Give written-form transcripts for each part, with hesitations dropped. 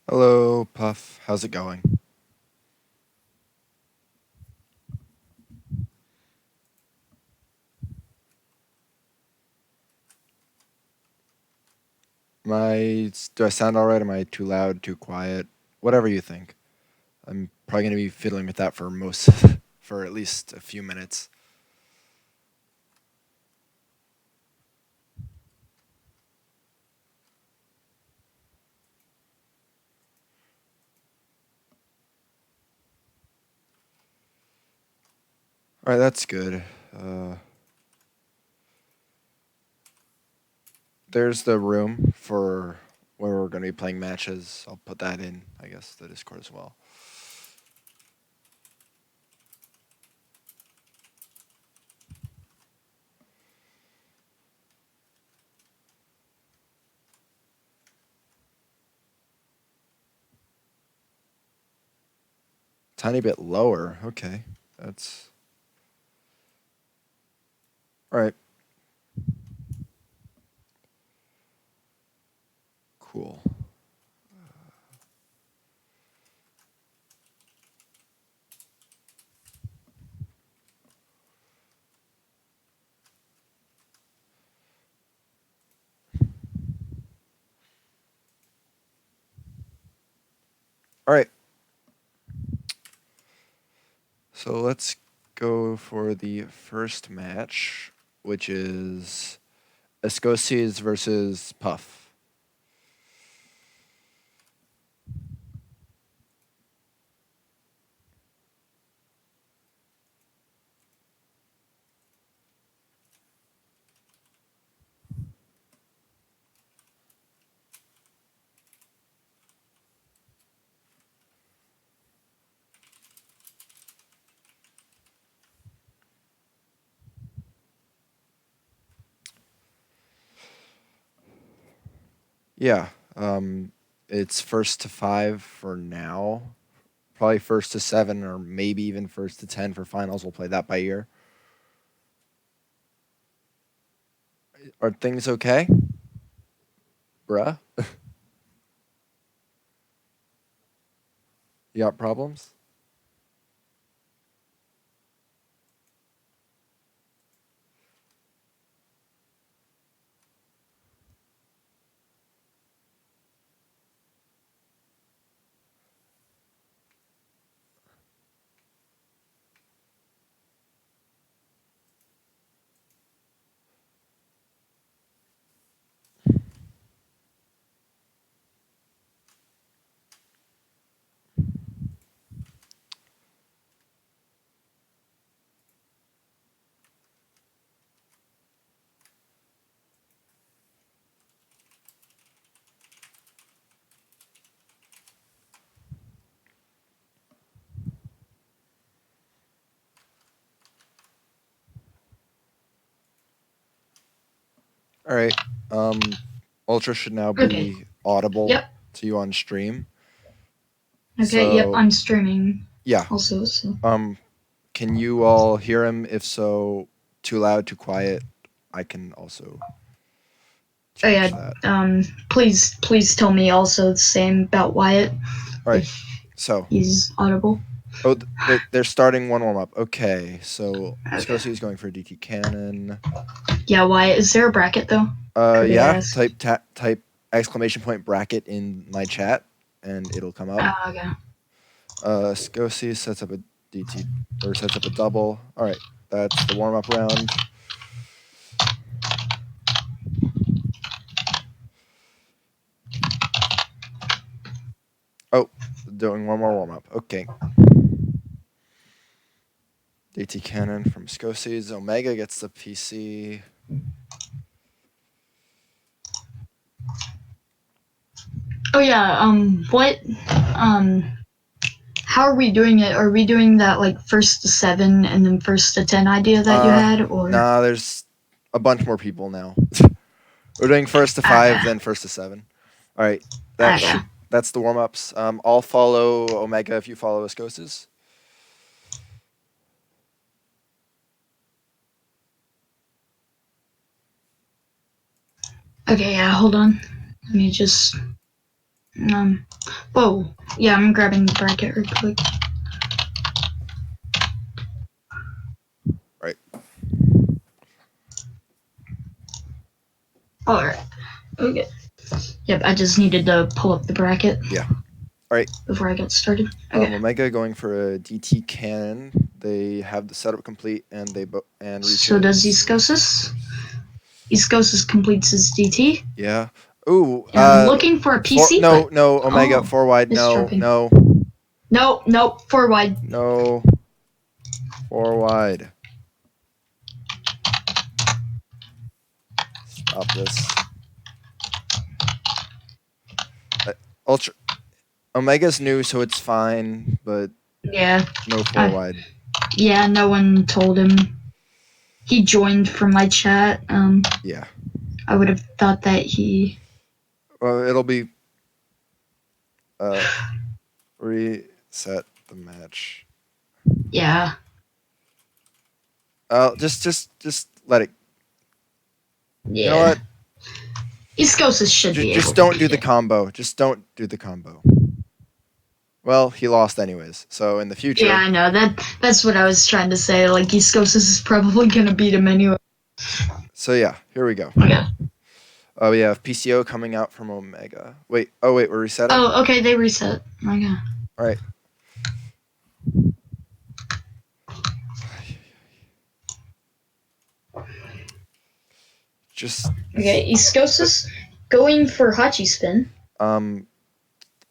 Hello, Puff. How's it going? Do I sound alright? Am I too loud, too quiet? Whatever you think. I'm probably gonna be fiddling with that for for at least a few minutes. Alright, that's good. Uh, there's the room for where we're gonna be playing matches. I'll put that in, I guess, the Discord as well. Tiny bit lower. Okay, that's alright. Cool. Alright, so let's go for the first match, which is Escosies versus Puff. Yeah, it's first to five for now. Probably first to seven, or maybe even first to 10 for finals. We'll play that by ear. Are things okay, bruh? You got problems? All right. Ultra should now Okay. be audible Yep. to you on stream. Okay. Yep. So I'm streaming yeah. also. So. Can you all hear him? If so, too loud, too quiet. I can also Oh change yeah. that. Please tell me also the same about Wyatt All right. if So he's audible. oh, they're starting one warm up. Okay, so Okay. Scosi is going for DT cannon. Yeah. Wyatt, is there a bracket though? Could I Yeah. ask? Type exclamation point bracket in my chat, and it'll come up. Okay. Scosi sets up a DT or sets up a double. All right, that's the warm up round. Oh, doing one more warm up. Okay. DT cannon from Scosi's. Omega gets the PC. Oh yeah. What? Um. How are we doing it? Are we doing that like first to seven and then first to 10 idea that you had, or? Nah, there's a bunch more people now. We're doing first to Okay. five, then first to seven. All right, Okay. that's the warm ups. I'll follow Omega if you follow Escoses. Okay. Yeah. Hold on. Let me just Um, whoa. Yeah, I'm grabbing the bracket real quick. Right. Alright. Okay. Yep, I just needed to pull up the bracket. Yeah. All right. Before I got started. Okay. Omega going for a DT cannon. They have the setup complete, and and So does reaches. Iskosis? Iskosis completes his DT. Yeah. Ooh. And I'm looking for a PC, No, but no. Omega 4 wide. it's No, dropping. no, No, 4 wide. no. 4 wide. Stop this. Ultra Omega's new, so it's fine, but Yeah. no 4 wide. Yeah, no one told him. He joined from my chat. Yeah. I would have thought that he. Well, it'll be reset the match. Yeah. Just let it. Yeah. You know what? Iskosis should be able Just to don't beat do the it. combo. Just don't do the combo. Well, he lost anyways. So in the future. Yeah, I know. That's what I was trying to say. Like, Iskosis is probably gonna beat him anyway. So yeah, here we go. Okay. We have PCO coming out from Omega. Wait. Oh wait, we're resetting. Oh, okay. They reset. Okay. All right. Just. Okay. Iskosis going for Hachi spin.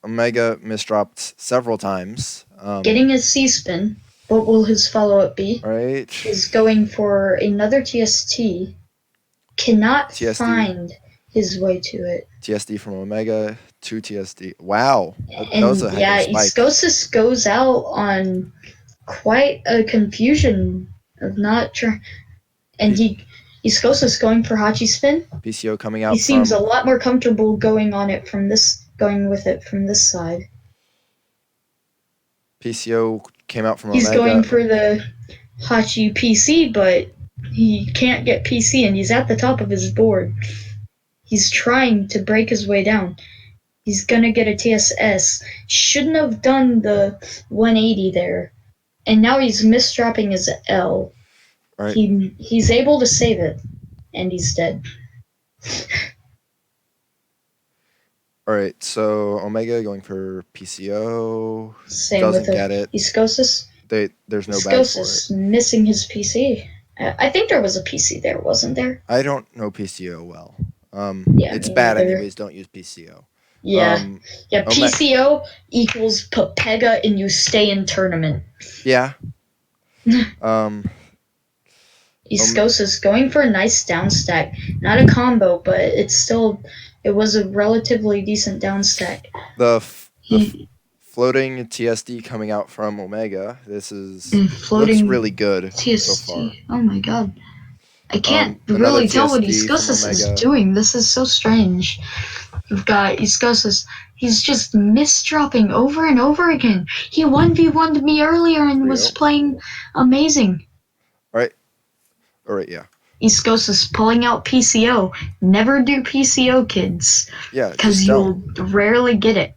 Omega misdropped several times. Getting his C spin. What will his follow up be? Right. He's going for another TST. Cannot TSD. find his way to it. TSD from Omega, 2 TSD. Wow. That And was a heck of a spike. Iskosis goes out on quite a confusion of not trying. And Iskosis going for Hachi spin. PCO coming out. He seems a lot more comfortable going with it from this side. PCO came out from He's Omega. going for the Hachi PC, but he can't get PC, and he's at the top of his board. He's trying to break his way down. He's gonna get a TSS. Shouldn't have done the 180 there. And now he's misdropping his L. Right. He's able to save it, and he's dead. All right, so Omega going for PCO. Same doesn't with get it. Iskosis. There's no bag for Iskosis it. missing his PC. I think there was a PC there, wasn't there? I don't know PCO well. Yeah, it's me bad neither. anyways. Don't use PCO. Yeah. PCO equals Pepega and you stay in tournament. Yeah. Iskosis going for a nice down stack. Not a combo, but it was a relatively decent down stack. The floating TSD coming out from Omega. This is floating looks really good TSD. so far. Oh my god. I can't really tell what Iskosis is doing. This is so strange. You've got Iskosis. He's just misdropping over and over again. He 1v1'd me earlier and was playing amazing. All right, yeah. Iskosis pulling out PCO. Never do PCO, kids. Yeah, because you'll rarely get it.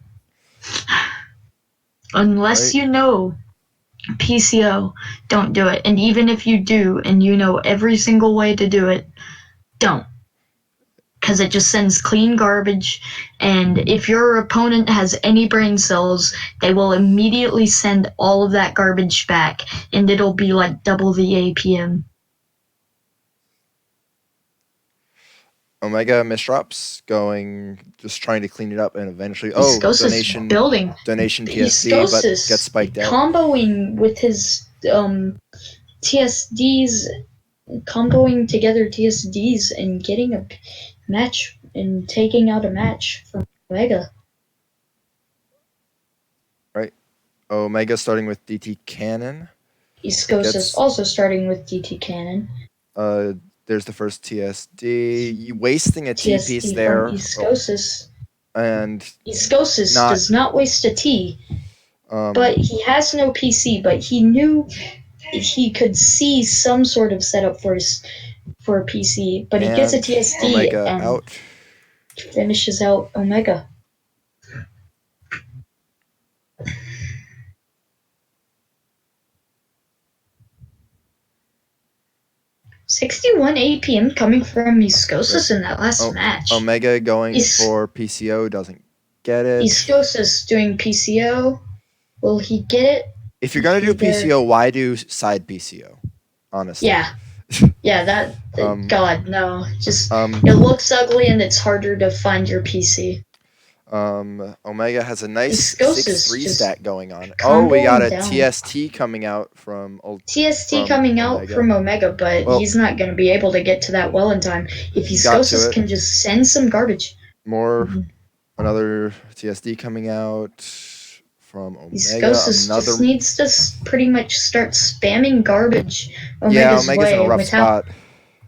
Unless you know PCO, don't do it. And even if you do, and you know every single way to do it, don't. Because it just sends clean garbage, and if your opponent has any brain cells, they will immediately send all of that garbage back, and it'll be like double the APM. Omega misdrops, just trying to clean it up, and eventually, Iskosis building. donation TSD, but gets spiked out. Comboing with his TSDs, comboing together TSDs and getting a match and taking out a match from Omega. Right. Omega starting with DT Cannon. Iskosis also starting with DT Cannon. There's the first TSD. Wasting a T piece there. Iskosis. And Iskosis does not waste a T. But he has no PC, but he knew he could see some sort of setup for a PC. But he gets a TSD Omega and out. Finishes out Omega. 61 APM coming from Yep. Iskosis in that last Oh, match. Omega going Is for PCO doesn't get it. Iskosis doing PCO? Will he get it? If you're gonna do There. PCO, why do side PCO? Honestly. Yeah, yeah. That um, God no. Just um, it looks ugly and it's harder to find your PC. Omega has a nice Iskosis 6-3 just stat going on. Oh, we got comboing a down. TST coming out TST from coming out Omega. from Omega, but Well, he's not going to be able to get to that well in time. If he got to Iskosis it. can just send some garbage. More, another TSD coming out from Omega. Iskosis just Another, needs to pretty much start spamming garbage yeah, Omega's Omega's in a way rough without spot,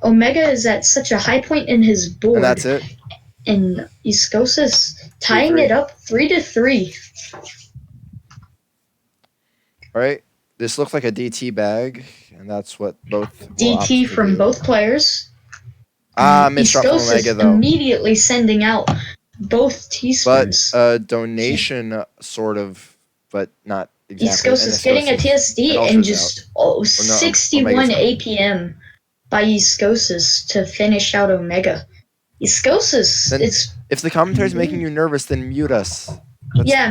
Omega is at such a high point in his and board, that's it. and Iskosis Three tying it three. up 3-3. All right, this looks like a DT bag, and that's what both will DT opt to from do. both players, Ah, and misdrop from Omega Iskosis though. immediately sending out both But teaspoons. donation, sort of, but not exactly. And Iskosis getting a and TSD and Ultra's out. just Or no, Omega's 61 out. APM by Iskosis to finish out Omega. Iskosis, Then, it's if the commentary's making you nervous, then mute us. That's, yeah,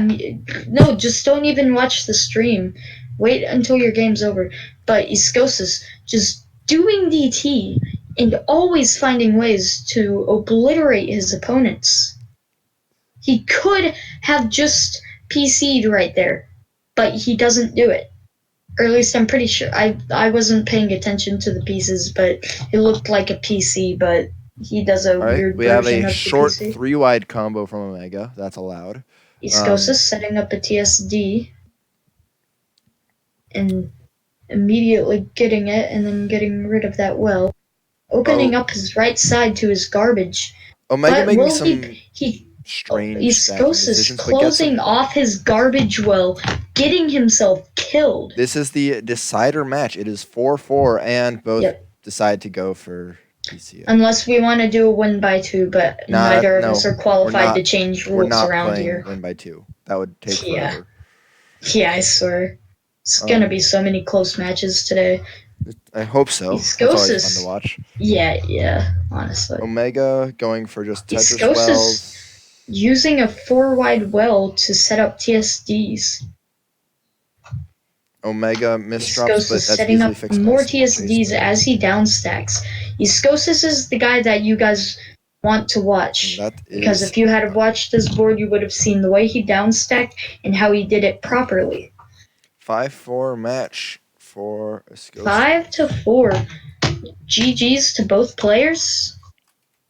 no, just don't even watch the stream. Wait until your game's over. But Iskosis just doing DT and always finding ways to obliterate his opponents. He could have just PC'd right there, but he doesn't do it. Or at least I'm pretty sure. I wasn't paying attention to the pieces, but it looked like a PC, but he does a all right, weird we have version a of the short PC. 3-wide combo from Omega. That's allowed. Iskosis setting up a TSD and immediately getting it and then getting rid of that well. Opening Oh, up his right side to his garbage. Omega But making will some he strange stacking Iskosis decisions, but gets closing him. off his garbage well, getting himself killed. This is the decider match. It is 4-4, and both Yep. decide to go for PCO. Unless we want to do a win by two, but neither of us are qualified to change We're rules not around playing here. win by 2. That would take Yeah. forever. Yeah, I swear. It's gonna be so many close matches today. I hope so. Iskosis. That's always fun to watch. Yeah, honestly. Omega going for just Tetris Iskosis wells. using a 4-wide well to set up TSDs. Omega misdrops, Iskosis but that's setting easily up fixed more by small chase TSDs play. as he downstacks. Iskosis is the guy that you guys want to watch. Because if you had watched this board, you would have seen the way he downstacked and how he did it properly. 5-4 match for Iskosis. 5-4. GG's to both players.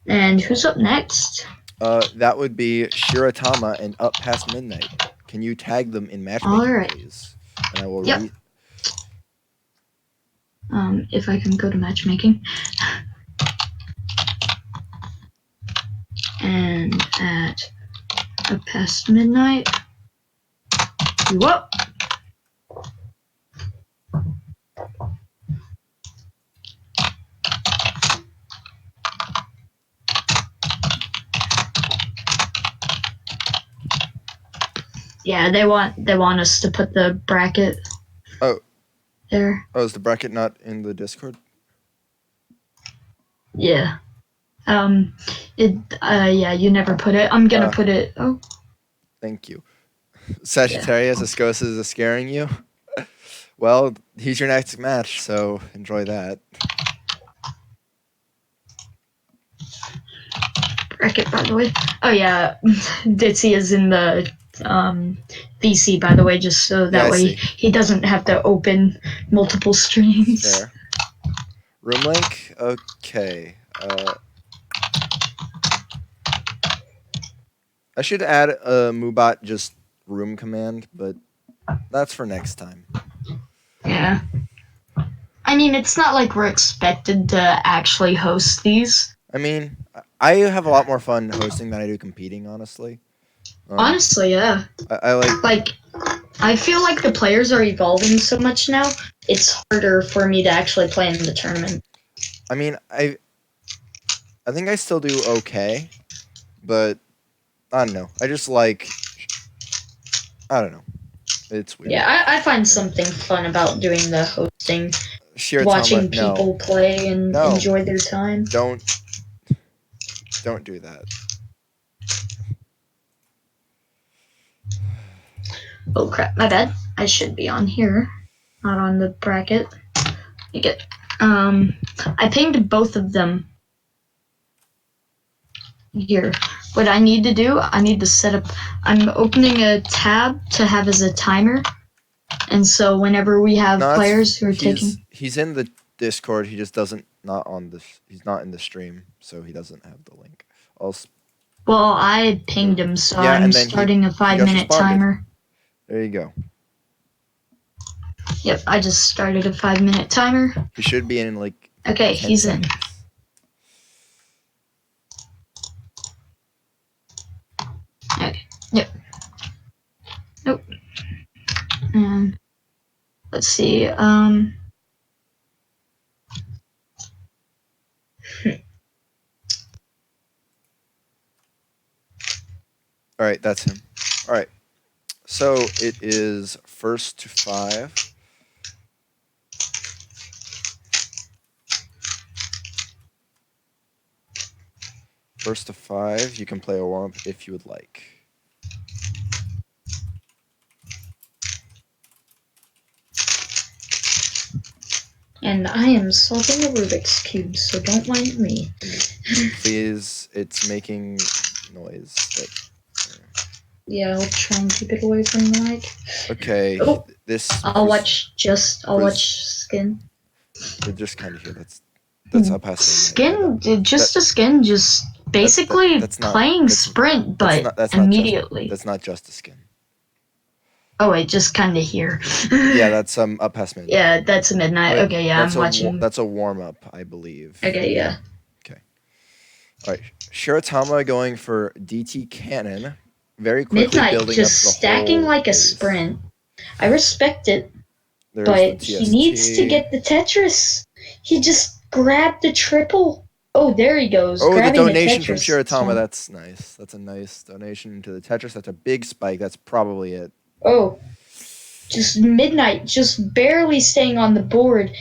And who's up next? That would be Shiratama and Up Past Midnight. Can you tag them in matchmaking, please? And I will Yep. If I can go to matchmaking. And at Up Past Midnight. Whoop! Yeah, they want us to put the bracket. Oh. There. Oh, is the bracket not in the Discord? Yeah. Yeah, you never put it. I'm gonna put it. Oh. Thank you. Sagittarius, Iskosis is scaring you? Well, he's your next match, so enjoy that. Bracket, by the way. Oh yeah, Ditzy is in the VC, by the way, just so that way he doesn't have to open multiple streams. Fair. Room link? Okay. I should add a Mubot just room command, but that's for next time. Yeah. I mean, it's not like we're expected to actually host these. I mean, I have a lot more fun hosting than I do competing, honestly. Honestly, yeah. I feel like the players are evolving so much now, it's harder for me to actually play in the tournament. I mean, I think I still do okay, but I don't know. I just like, I don't know. It's weird. Yeah, I find something fun about doing the hosting. Shiratama, watching no, people play and no, enjoy their time. don't do that. Oh crap, my bad. I should be on here, not on the bracket. You get. I pinged both of them here. What I need to do, I need to set up. I'm opening a tab to have as a timer, and so whenever we have No, that's players who are taking. he's in the Discord. He just doesn't not on the he's not in the stream, so he doesn't have the link. I'll Well, I pinged him, so yeah, I'm and then starting a he five just minute responded. timer. There you go. Yep, I just started a 5 minute timer. He should be in like Okay, 10 he's in. seconds. Okay. Yep. Nope. And let's see. All right, that's him. All right. So it is first to 5. First to 5. You can play a warm up if you would like. And I am solving a Rubik's Cube, so don't mind me. Please, it's making noise. Yeah, I'll try and keep it away from the mic. Okay, Oh, this. I'll watch Skin. They're just kind of here. That's up past Skin, just a Skin, just basically that's not, playing Sprint, but that's immediately. That's not just a Skin. Oh wait, just kind of here. Yeah, that's up past midnight. Yeah, that's a midnight. Wait, okay, yeah, I'm watching. That's a warm up, I believe. Okay, yeah. Okay. All right, Shiratama going for DT Cannon. Very quickly Midnight building just up the stacking whole like a base. Sprint. I respect it, There's but he needs to get the Tetris. He just grabbed the triple. Oh, there he goes. Oh, the grabbing donation the from Tetris. Shiratama. That's nice. That's a nice donation to the Tetris. That's a big spike. That's probably it. Oh, just Midnight, just barely staying on the board.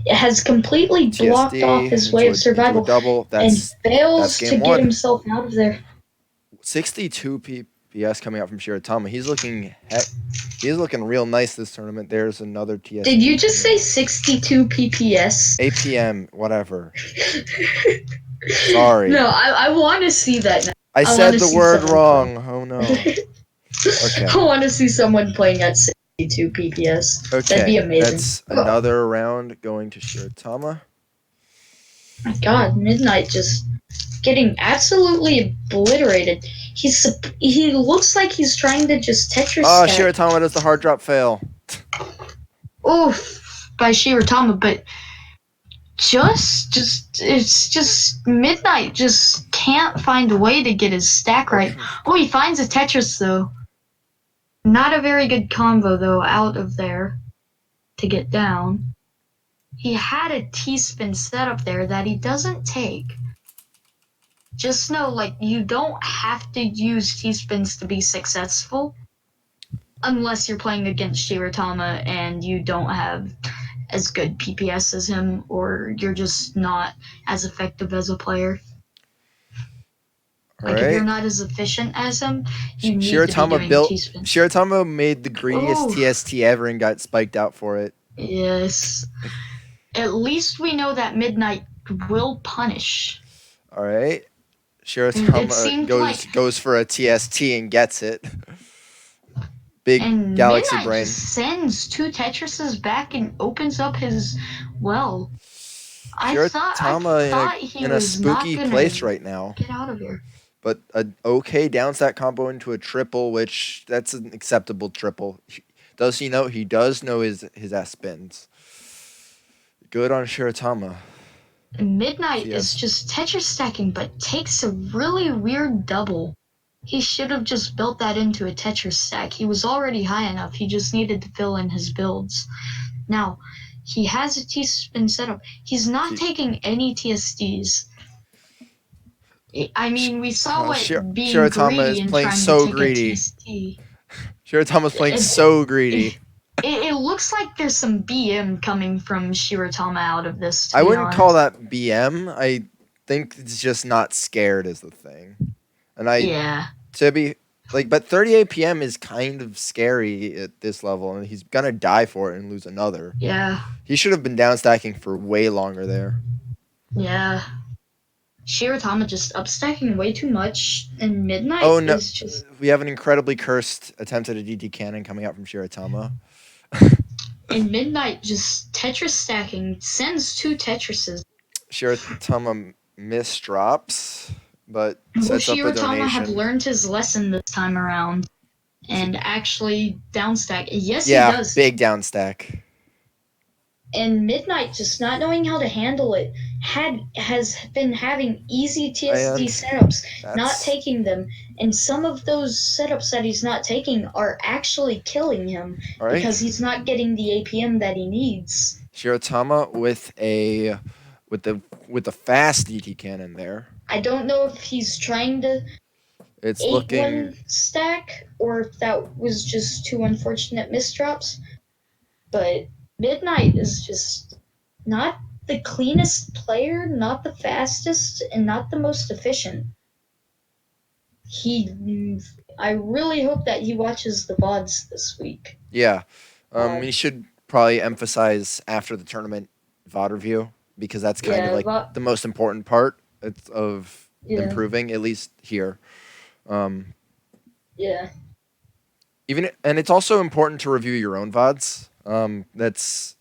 It has completely blocked off his way of survival double. and fails to get himself out of there. 62 PPS coming out from Shiratama. He's looking real nice this tournament. There's another TS. Did you just say 62 PPS? APM, whatever. Sorry. No, I want to see that now. I said the word wrong. Oh no. Okay. I want to see someone playing at 62 PPS. Okay. That'd be amazing. That's another round going to Shiratama. My God, Midnight just getting absolutely obliterated. He looks like he's trying to just Tetris. Oh, Shiratama does the hard drop fail. Oof, by Shiratama, but it's just Midnight just can't find a way to get his stack right. Oh, he finds a Tetris though. Not a very good combo though out of there to get down. He had a T-spin setup there that he doesn't take. Just know, like, you don't have to use T-spins to be successful unless you're playing against Shiratama and you don't have as good PPS as him, or you're just not as effective as a player. Like, if you're not as efficient as him, you need to be doing T-spins. Shiratama made the greediest TST ever and got spiked out for it. Yes. At least we know that Midnight will punish. All right. Shiratama goes for a TST and gets it. Big and galaxy Midnight brain. Just sends 2 Tetrises back and opens up his well. I thought he in a was spooky not place right now. Get out of here. But an okay downstack combo into a triple, which that's an acceptable triple. Does he know? He does know his ass spins. Good on Shiratama. Midnight is just Tetris stacking, but takes a really weird double. He should have just built that into a Tetris stack. He was already high enough. He just needed to fill in his builds. Now, he has a T-spin setup. He's not taking any TSDs. I mean, we saw what being Shiratama greedy is and playing trying so to take greedy. a TSD. Shiratama's playing so greedy. It looks like there's some BM coming from Shiratama out of this, to I be wouldn't call honest. that BM. I think it's just not scared is the thing. And Yeah, to be like, but 38 PM is kind of scary at this level, and he's gonna die for it and lose another. yeah, He should have been down stacking for way longer there. yeah. Shiratama just upstacking way too much, and Oh Midnight no, is just we have an incredibly cursed attempt at a DT cannon coming out from Shiratama. and Midnight just Tetris stacking sends two Tetrises. Shiratama misdrops, but Will sets up a Shiratama have donation. learned his lesson this time around and actually downstack? Yes, he Yeah, does. big down stack. And Midnight just not knowing how to handle it has been having easy TSD And setups, not that's taking them, and some of those setups that he's not taking are actually killing him all right. because he's not getting the APM that he needs. Shirotama with the fast DT cannon there. I don't know if he's trying to It's 8-1 looking stack or if that was just two unfortunate misdrops, but Midnight is just not the cleanest player, not the fastest, and not the most efficient. I really hope that he watches the VODs this week. yeah. Uh, We should probably emphasize after the tournament VOD review because that's kind of yeah, like the most important part of yeah, improving, at least here. Um, yeah, even and it's also important to review your own VODs. That's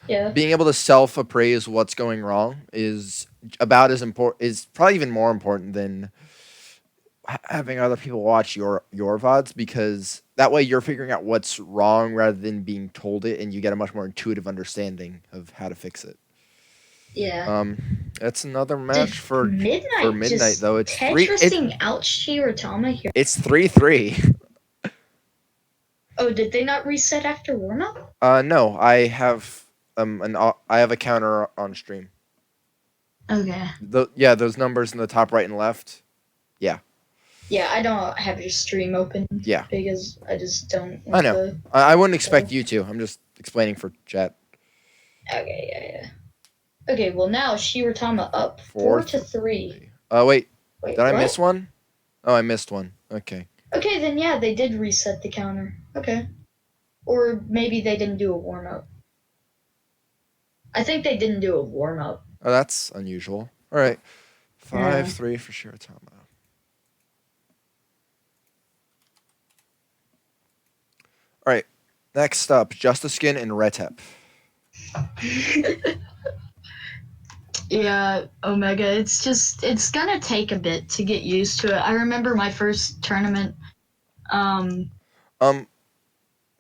yeah, being able to self appraise what's going wrong is about as important is probably even more important than having other people watch your VODs because that way you're figuring out what's wrong rather than being told it and you get a much more intuitive understanding of how to fix it. yeah. That's another Did match for Midnight midnight just though. Tetrising out Shiratama here? It's 3-3. Oh, did they not reset after warm up? No, I have I have a counter on stream. Okay. Yeah, those numbers in the top right and left. Yeah. Yeah, I don't have your stream open Yeah. because I just don't I want know. the. I wouldn't expect you to. I'm just explaining for chat. Okay, yeah. Okay, well now Shiratama up 4-3. Wait. Wait, Did I miss what? one? Oh, I missed one. Okay. Okay, then yeah, they did reset the counter. Okay. Or maybe they didn't do a warm up. I think they didn't do a warm up. Oh, that's unusual. All right. Yeah. 5-3 for Shiratama. All right. Next up, Justice Skin and Retep. Yeah, Omega, it's gonna take a bit to get used to it. I remember my first tournament. Um, Um,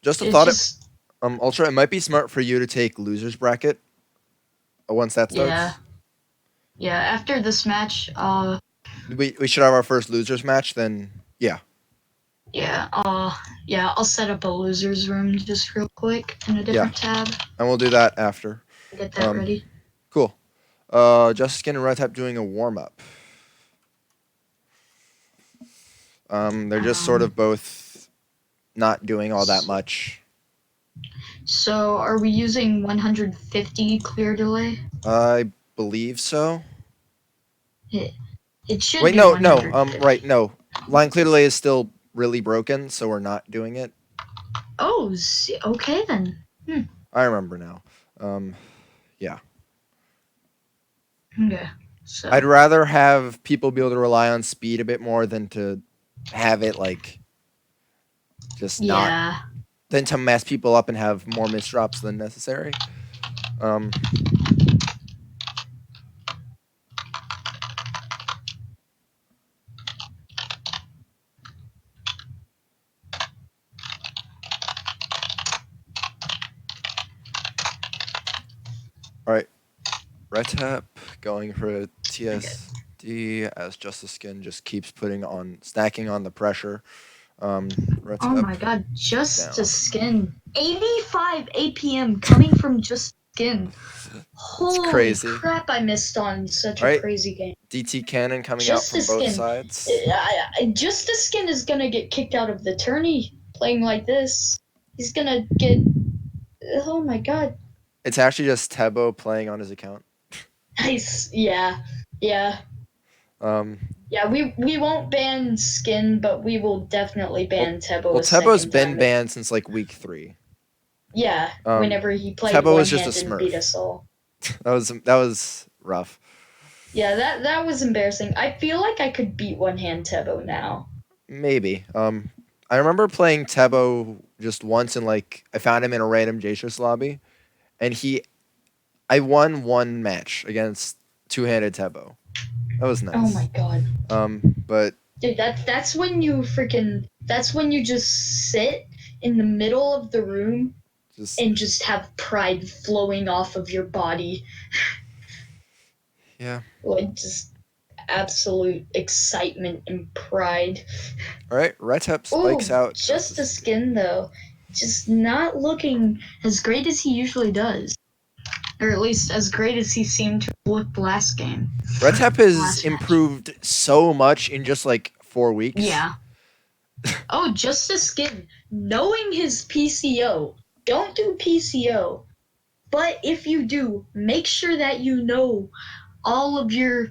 just a it's thought. just Ultra, it might be smart for you to take losers bracket once that yeah, starts. yeah. After this match, We should have our first losers match. Then yeah, I'll set up a losers room just real quick in a yeah, different tab. and we'll do that after. Get that Um, ready. cool. Justice Skin and Retep doing a warm up. They're just sort Um, of both not doing all that much. so are we using 150 clear delay? I believe so. It, it should Wait, be no, no. 150. Right, no. Line clear delay is still really broken, so we're not doing it. Oh, okay then. I remember now. Um, yeah. Okay. So I'd rather have people be able to rely on speed a bit more than to have it like just not yeah. than to mess people up and have more misdrops than necessary. Um, all right, Retep going for a Okay. TSD as Justice Skin just keeps putting on stacking on the pressure. Oh Retep my god, just a down. skin. 85 APM coming from just skin. It's Holy crazy. crap, I missed on such All a right, crazy game. DT cannon coming out Just a from both skin. sides. Just a skin is gonna get kicked out of the tourney playing like this. He's gonna get Oh my god. It's actually just Tebo playing on his account. Nice. Yeah. Yeah. Um, Yeah, we won't ban Skin, but we will definitely well, ban Tebo well, a Tebo's second been time. banned since like week 3. Yeah, Um, whenever he played Tebo one was just a hand and beat Smurf. us all. That was rough. Yeah, that was embarrassing. I feel like I could beat one hand Tebo now. Maybe. I remember playing Tebo just once and like I found him in a random Jacious lobby, and I won one match against two-handed Tebo. That was Oh my nice. god. But Dude, that's when you freaking that's when you just sit in the middle of the room just and just have pride flowing off of your body. yeah. Like just absolute excitement and pride. All right, Retep spikes Oh, out just just a the second. skin though. Just not looking as great as he usually does. Or at least as great as he seemed to look last game. Retep has Last match. improved so much in just like 4 weeks. Yeah. Oh, just the skin. Knowing his PCO. Don't do PCO. But if you do, make sure that you know all of your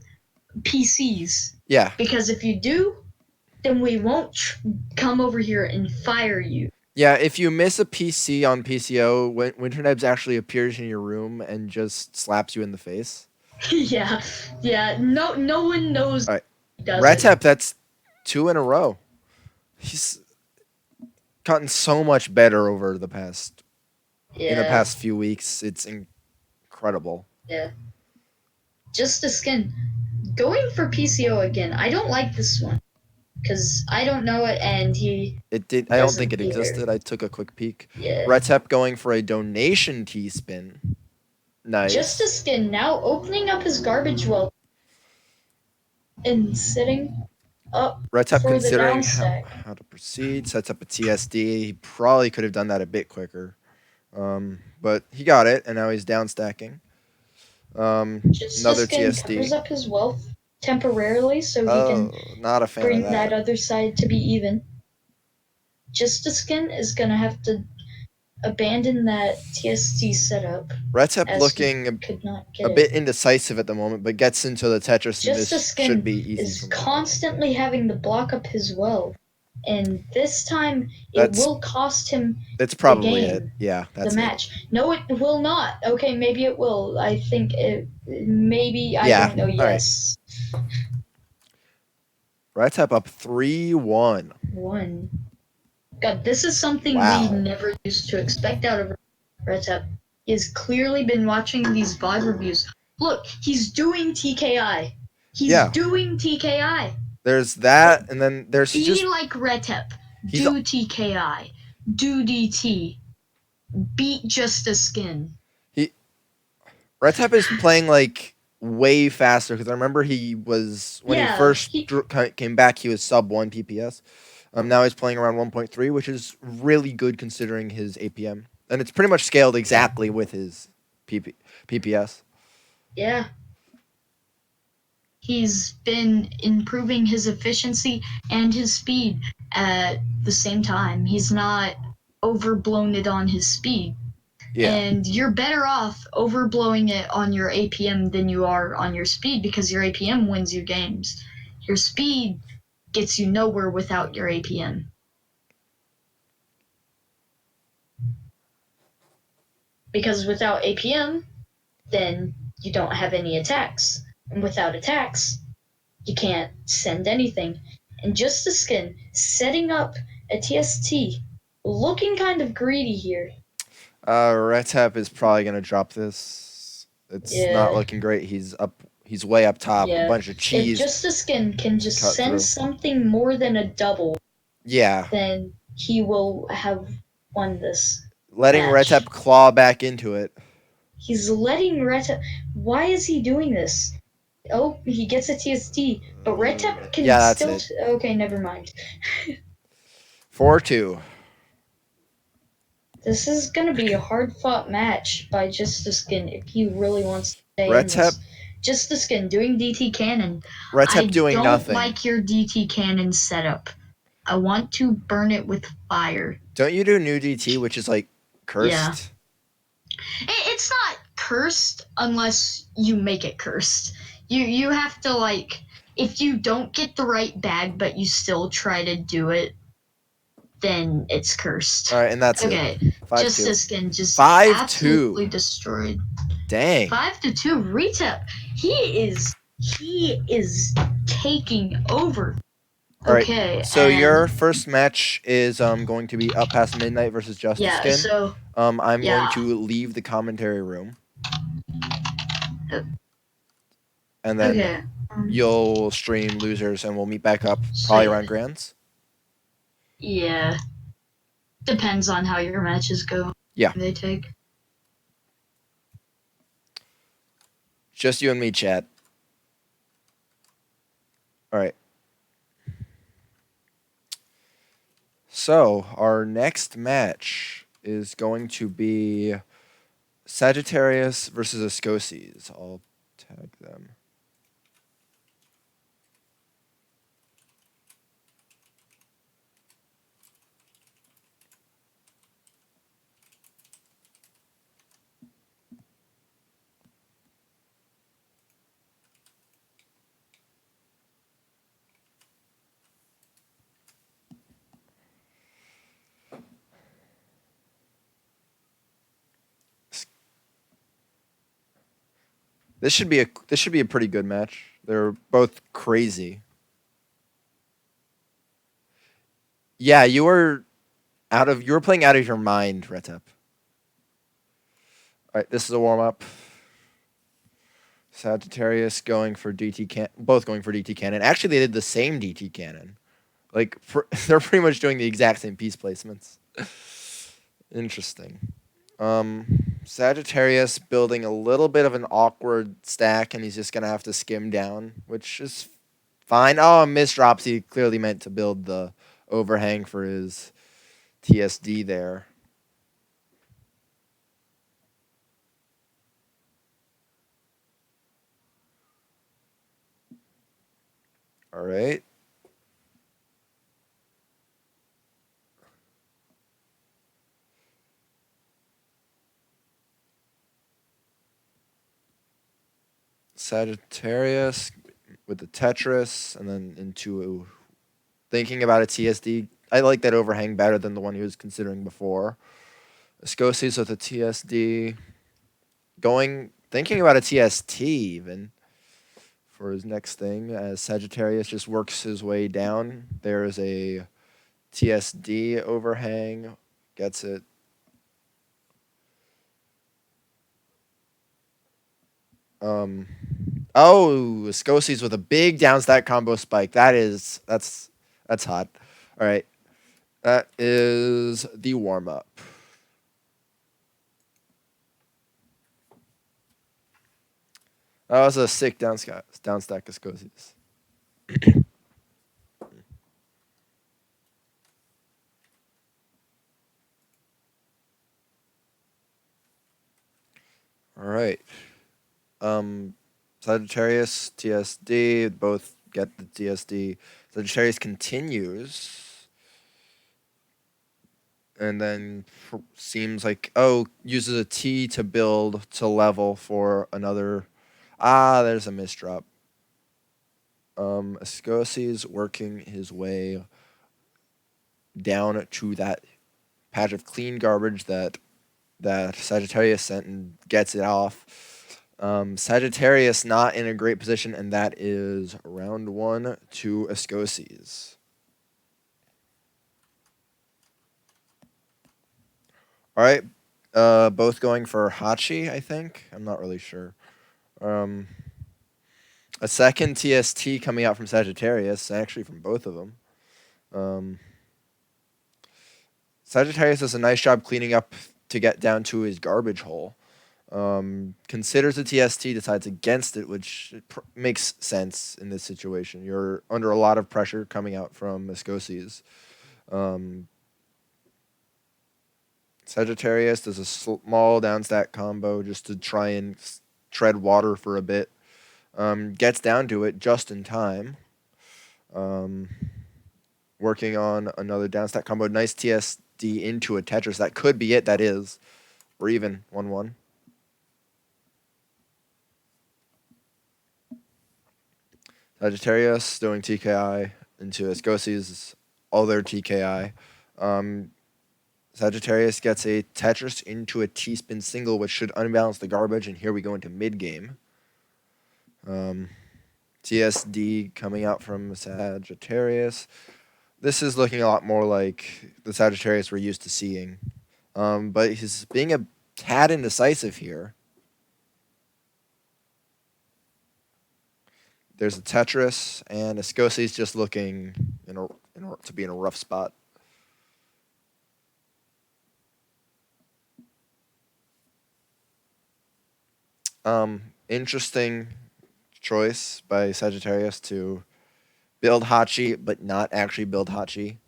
PCs. Yeah, Because if you do, then we won't come over here and fire you. yeah. If you miss a PC on PCO, Winternebs actually appears in your room and just slaps you in the face. Yeah, yeah. No one knows All right, he does it. Retep. That's 2 in a row. He's gotten so much better over the Yeah, past few weeks. It's incredible. yeah. Just a skin. Going for PCO again. I don't like this one because I don't know it, and he It did. I don't think doesn't it either. existed. I took a quick peek. Yeah. Retep going for a donation T spin. Just a Nice. skin now opening up his garbage well and sitting up Retep for the considering down stack. how to proceed. Sets up a TSD. He probably could have done that a bit quicker. But he got it, and now he's down stacking. Just a Another skin covers TSD. up his wealth temporarily so he can Oh, not a fan of bring that that. other side to be even. Just a skin is gonna have to abandon that TST setup Retep as he looking could not a get it. bit indecisive at the moment, but gets into the Tetris, and Just a this should skin be easy is from now on. constantly having to block up his wealth. And this time it That's will cost him that's the probably it. game, Yeah, the that's it. match. No, it will not. Okay, maybe it will. I think it. Maybe I Yeah. don't know. All right. Yes, Retep up 3-1. one. God, this is something we Wow. never used to expect out of Retep. He has clearly been watching these VOD reviews. Look, he's doing TKI. He's Yeah. doing TKI. There's that, and then there's Be like Retep. he's Do TKI. Do DT. Beat just a skin. he Retep is playing like way faster because I remember he was when he Yeah, first came back he was sub 1 PPS. Now he's playing around 1.3, which is really good considering his APM, and it's pretty much scaled exactly with his PPS. yeah. He's been improving his efficiency and his speed at the same time. He's not overblown it on his speed. Yeah, And you're better off overblowing it on your APM than you are on your speed because your APM wins you games. Your speed gets you nowhere without your APM. Because without APM, then you don't have any attacks. And without attacks, you can't send anything. And just the skin, setting up a TST, looking kind of greedy here. Retep is probably gonna drop this. It's not Yeah, looking great. He's up. He's way up top. A yeah. bunch of If cheese just the skin can to just cut send through. something more than a double, Yeah, then he will have won this letting Retep match. claw back into it. He's letting Retep. Why is he doing this? Oh, he gets a TST, but Retep can Yeah, that's still. it. Okay, never mind. 4-2. This is gonna be a hard fought match by Just the Skin if he really wants to stay in Retep this. Just the Skin doing DT cannon. Retep I doing don't nothing. like your DT cannon setup. I want to burn it with fire. Don't you do new DT, which is like Yeah. cursed? It's not cursed unless you make it cursed. You have to like if you don't get the right bag but you still try to do it, then it's All cursed. right, and that's it. Okay, 5-2. Justin just 5-2. absolutely destroyed. Dang. 5-2 retap. He is taking over. All right. Okay, So and your first match is going to be Up Past Midnight versus Justice yeah, Skin. so I'm going yeah. to leave the commentary room, Uh, and then Okay. you'll stream losers, and we'll meet back up So probably around Grands. yeah, depends on how your matches go. Yeah, They take. just you and me, chat. All right. So our next match is going to be Sagittarius versus Ascosis. I'll tag them. This should be a pretty good match. They're both crazy. Yeah, you were playing out of your mind, Retep. All right, this is a warm up. Sagittarius going for DT both going for DT cannon. Actually, they did the same DT cannon. Like they're pretty much doing the exact same piece placements. Interesting. Sagittarius building a little bit of an awkward stack, and he's just gonna have to skim down, which is fine. Oh, missed drops. He clearly meant to build the overhang for his TSD there. All right. Sagittarius with the Tetris, and then into thinking about a TSD. I like that overhang better than the one he was considering before. Escosis with a TSD. Thinking about a TST even for his next thing as Sagittarius just works his way down. There's a TSD overhang. Gets it. Um, oh, Escosis with a big downstack combo spike. That's hot. All right, that is the warm up. That was a sick downstack Escosis. All right. Um, Sagittarius, TSD, both get the TSD. Sagittarius continues, and then seems like, uses a T to build to level for another. Ah, there's a misdrop. Escosi's working his way down to that patch of clean garbage that Sagittarius sent and gets it off. Sagittarius not in a great position, and that is round one to Escosi's. All right, both going for Hachi, I think. I'm not really sure. Um, a second TST coming out from Sagittarius, actually from both of them. Um, Sagittarius does a nice job cleaning up to get down to his garbage hole. Considers a TST, decides against it, which makes sense in this situation. You're under a lot of pressure coming out from Escosi's. Um, Sagittarius does a small downstack combo just to try and tread water for a bit. Gets down to it just in time. Um, Working on another downstack combo. Nice TSD into a Tetris. That could be it. That is. We're even 1-1. Sagittarius doing TKI into Escosi's other TKI. Um, Sagittarius gets a Tetris into a T-spin single, which should unbalance the garbage, and here we go into mid-game. TSD coming out from Sagittarius. This is looking a lot more like the Sagittarius we're used to seeing. But he's being a tad indecisive here. There's a Tetris, and Escosi's just looking to be in a rough spot. Interesting choice by Sagittarius to build Hachi, but not actually build Hachi.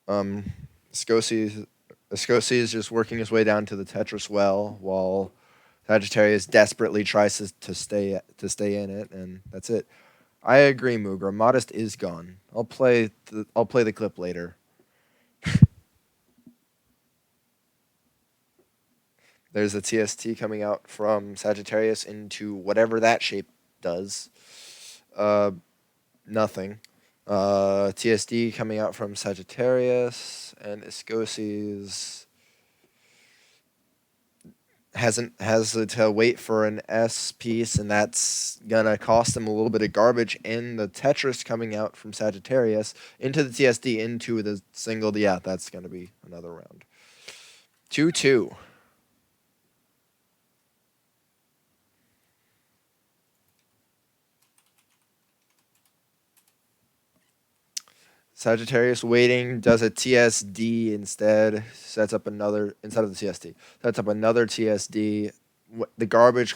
Um, Escosi is just working his way down to the Tetris well, while Sagittarius desperately tries to stay in it, and that's it. I agree, Mugra. Modest is gone. I'll play the clip later. There's a TST coming out from Sagittarius into whatever that shape does. Nothing. TSD coming out from Sagittarius, and Escosi's has to wait for an S piece, and that's gonna cost him a little bit of garbage. And the Tetris coming out from Sagittarius into the TSD into the single. Yeah, that's gonna be another round. 2-2. Sagittarius waiting, does a TSD instead, sets up another, instead of the TSD, sets up another TSD. The garbage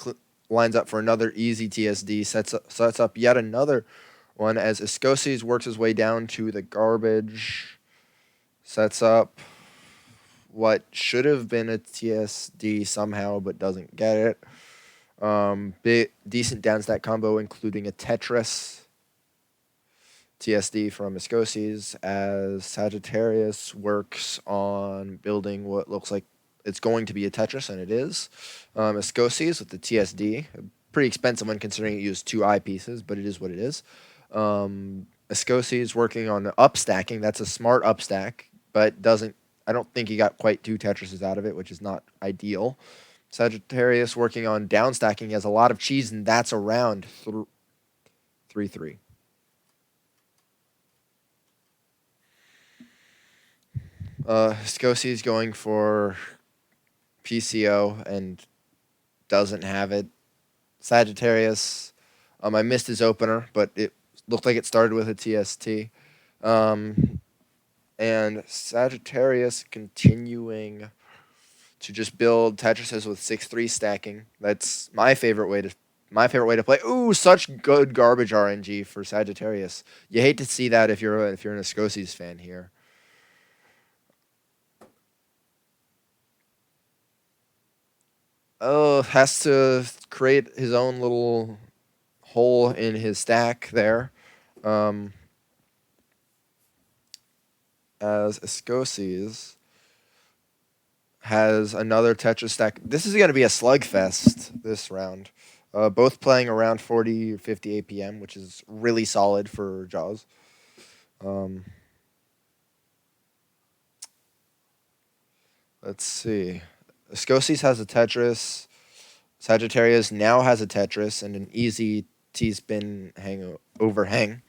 lines up for another easy TSD, sets up yet another one as Escosi's works his way down to the garbage, sets up what should have been a TSD somehow, but doesn't get it. Decent down stack combo, including a Tetris. TSD from Escosi's as Sagittarius works on building what looks like it's going to be a Tetris, and it is. Escosi's with the TSD, a pretty expensive one considering it used two eyepieces, but it is what it is. Escosi's working on upstacking. That's a smart upstack, but doesn't. I don't think he got quite two Tetrises out of it, which is not ideal. Sagittarius working on downstacking. He has a lot of cheese, and that's around 3-3. Scosi is going for PCO and doesn't have it. Sagittarius, I missed his opener, but it looked like it started with a TST. And Sagittarius continuing to just build Tetrises with 6-3 stacking. That's my favorite way to play. Ooh, such good garbage RNG for Sagittarius. You hate to see that if you're an Escosi's fan here. Oh, has to create his own little hole in his stack there. As Escosi's has another Tetris stack. This is going to be a slugfest this round. Both playing around 40 or 50 APM, which is really solid for Jaws. Let's see. Escosi's has a Tetris. Sagittarius now has a Tetris and an easy T-spin overhang.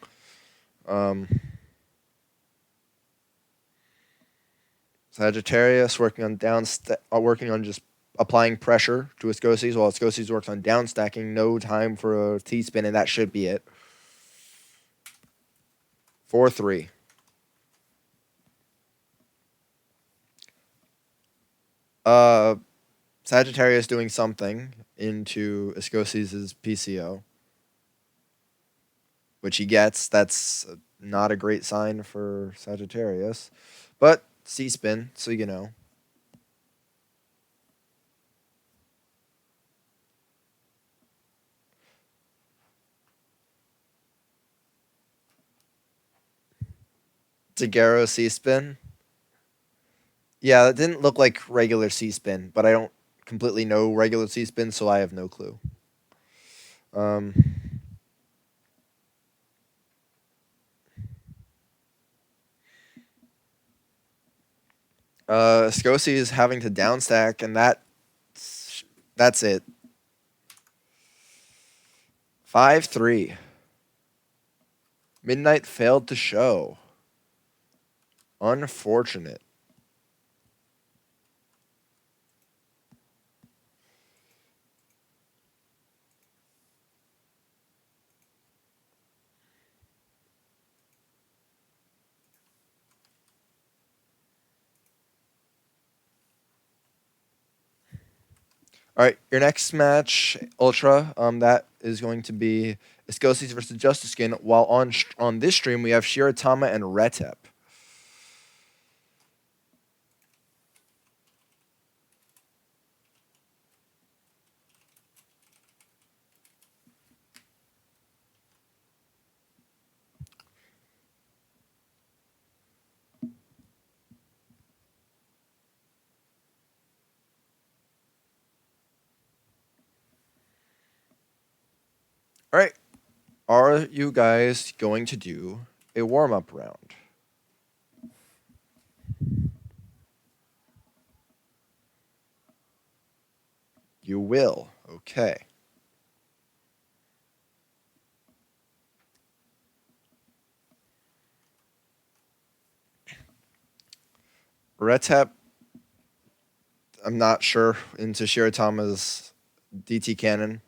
Sagittarius working on just applying pressure to Escosi's, while Escosi's works on downstacking. No time for a T-spin, and that should be it. 4-3. Sagittarius doing something into Escosi's PCO, which he gets. That's not a great sign for Sagittarius, but C-spin, so you know. Daguerre C-spin. Yeah, that didn't look like regular C-spin, but I don't completely know regular C-spin, so I have no clue. Um, Scosi is having to downstack, and that's it. 5-3. Midnight failed to show. Unfortunate. All right, your next match, Ultra, that is going to be Escosis versus Justice Skin. While on this stream, we have Shiratama and Retep. All right, are you guys going to do a warm up round? You will. Okay. Retep, I'm not sure into Shiratama's DT cannon.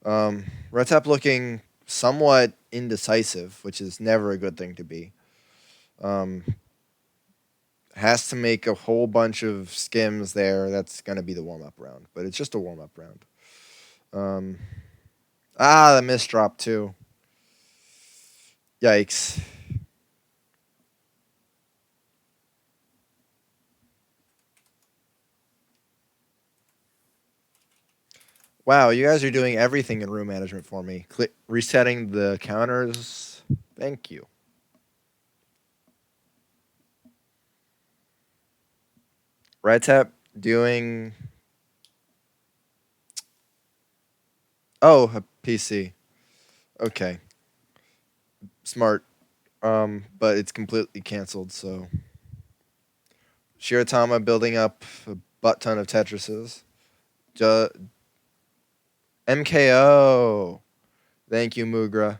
Retep looking somewhat indecisive, which is never a good thing to be. Um, has to make a whole bunch of skims there. That's going to be the warm up round, but it's just a warm up round. Um, the miss drop too. Yikes. Wow, you guys are doing everything in room management for me. Resetting the counters. Thank you. Red Tap doing. Oh, a PC. Okay. Smart. But it's completely canceled, so. Shiratama building up a butt ton of Tetrises. MKO. Thank you, Mugra.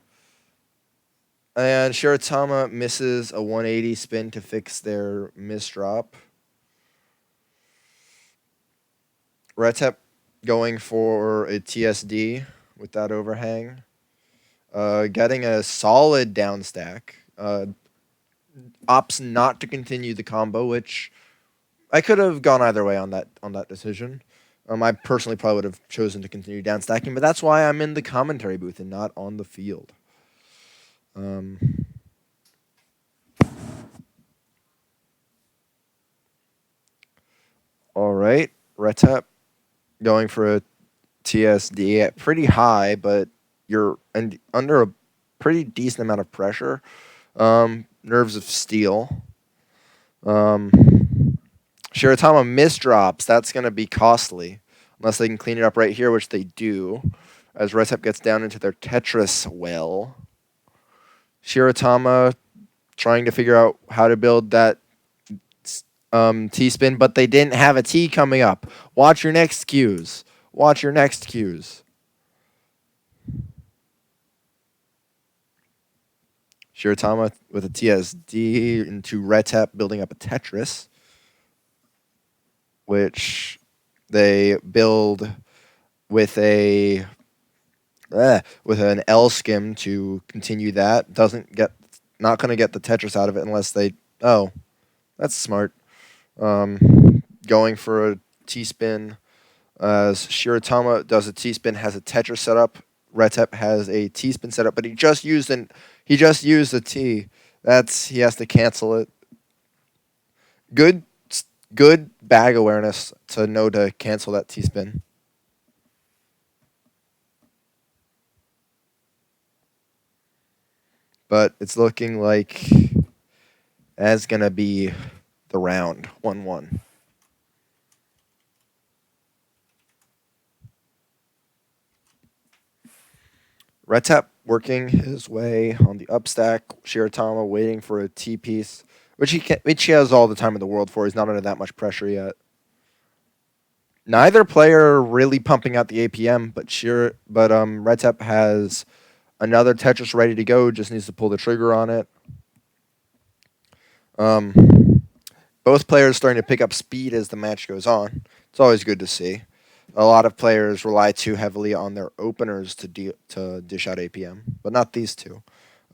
And Shiratama misses a 180 spin to fix their misdrop. Retep going for a TSD with that overhang. Getting a solid down stack. Opts not to continue the combo, which I could have gone either way on that decision. I personally probably would have chosen to continue down stacking, but that's why I'm in the commentary booth and not on the field. All right, Retep going for a TSD at pretty high, but you're under a pretty decent amount of pressure. Nerves of steel. Shiratama misdrops. That's going to be costly unless they can clean it up right here, which they do. As Retep gets down into their Tetris well. Shiratama trying to figure out how to build that T-spin, but they didn't have a T coming up. Watch your next cues. Watch your next cues. Shiratama with a TSD into Retep building up a Tetris, which they build with with an L skim to continue that. Not going to get the Tetris out of it unless they. Oh, that's smart. Going for a T spin as Shiratama does a T spin, has a Tetris setup. Retep has a T spin setup, but he just used a T. He has to cancel it. Good good bag awareness to know to cancel that T spin. But it's looking like That's gonna be the round 1-1. Retep working his way on the upstack. Shiratama waiting for a T piece, which he has all the time in the world for. He's not under that much pressure yet. Neither player really pumping out the APM, but Retep has another Tetris ready to go. Just needs to pull the trigger on it. Um, Both players starting to pick up speed as the match goes on. It's always good to see. A lot of players rely too heavily on their openers to dish out APM, but not these two.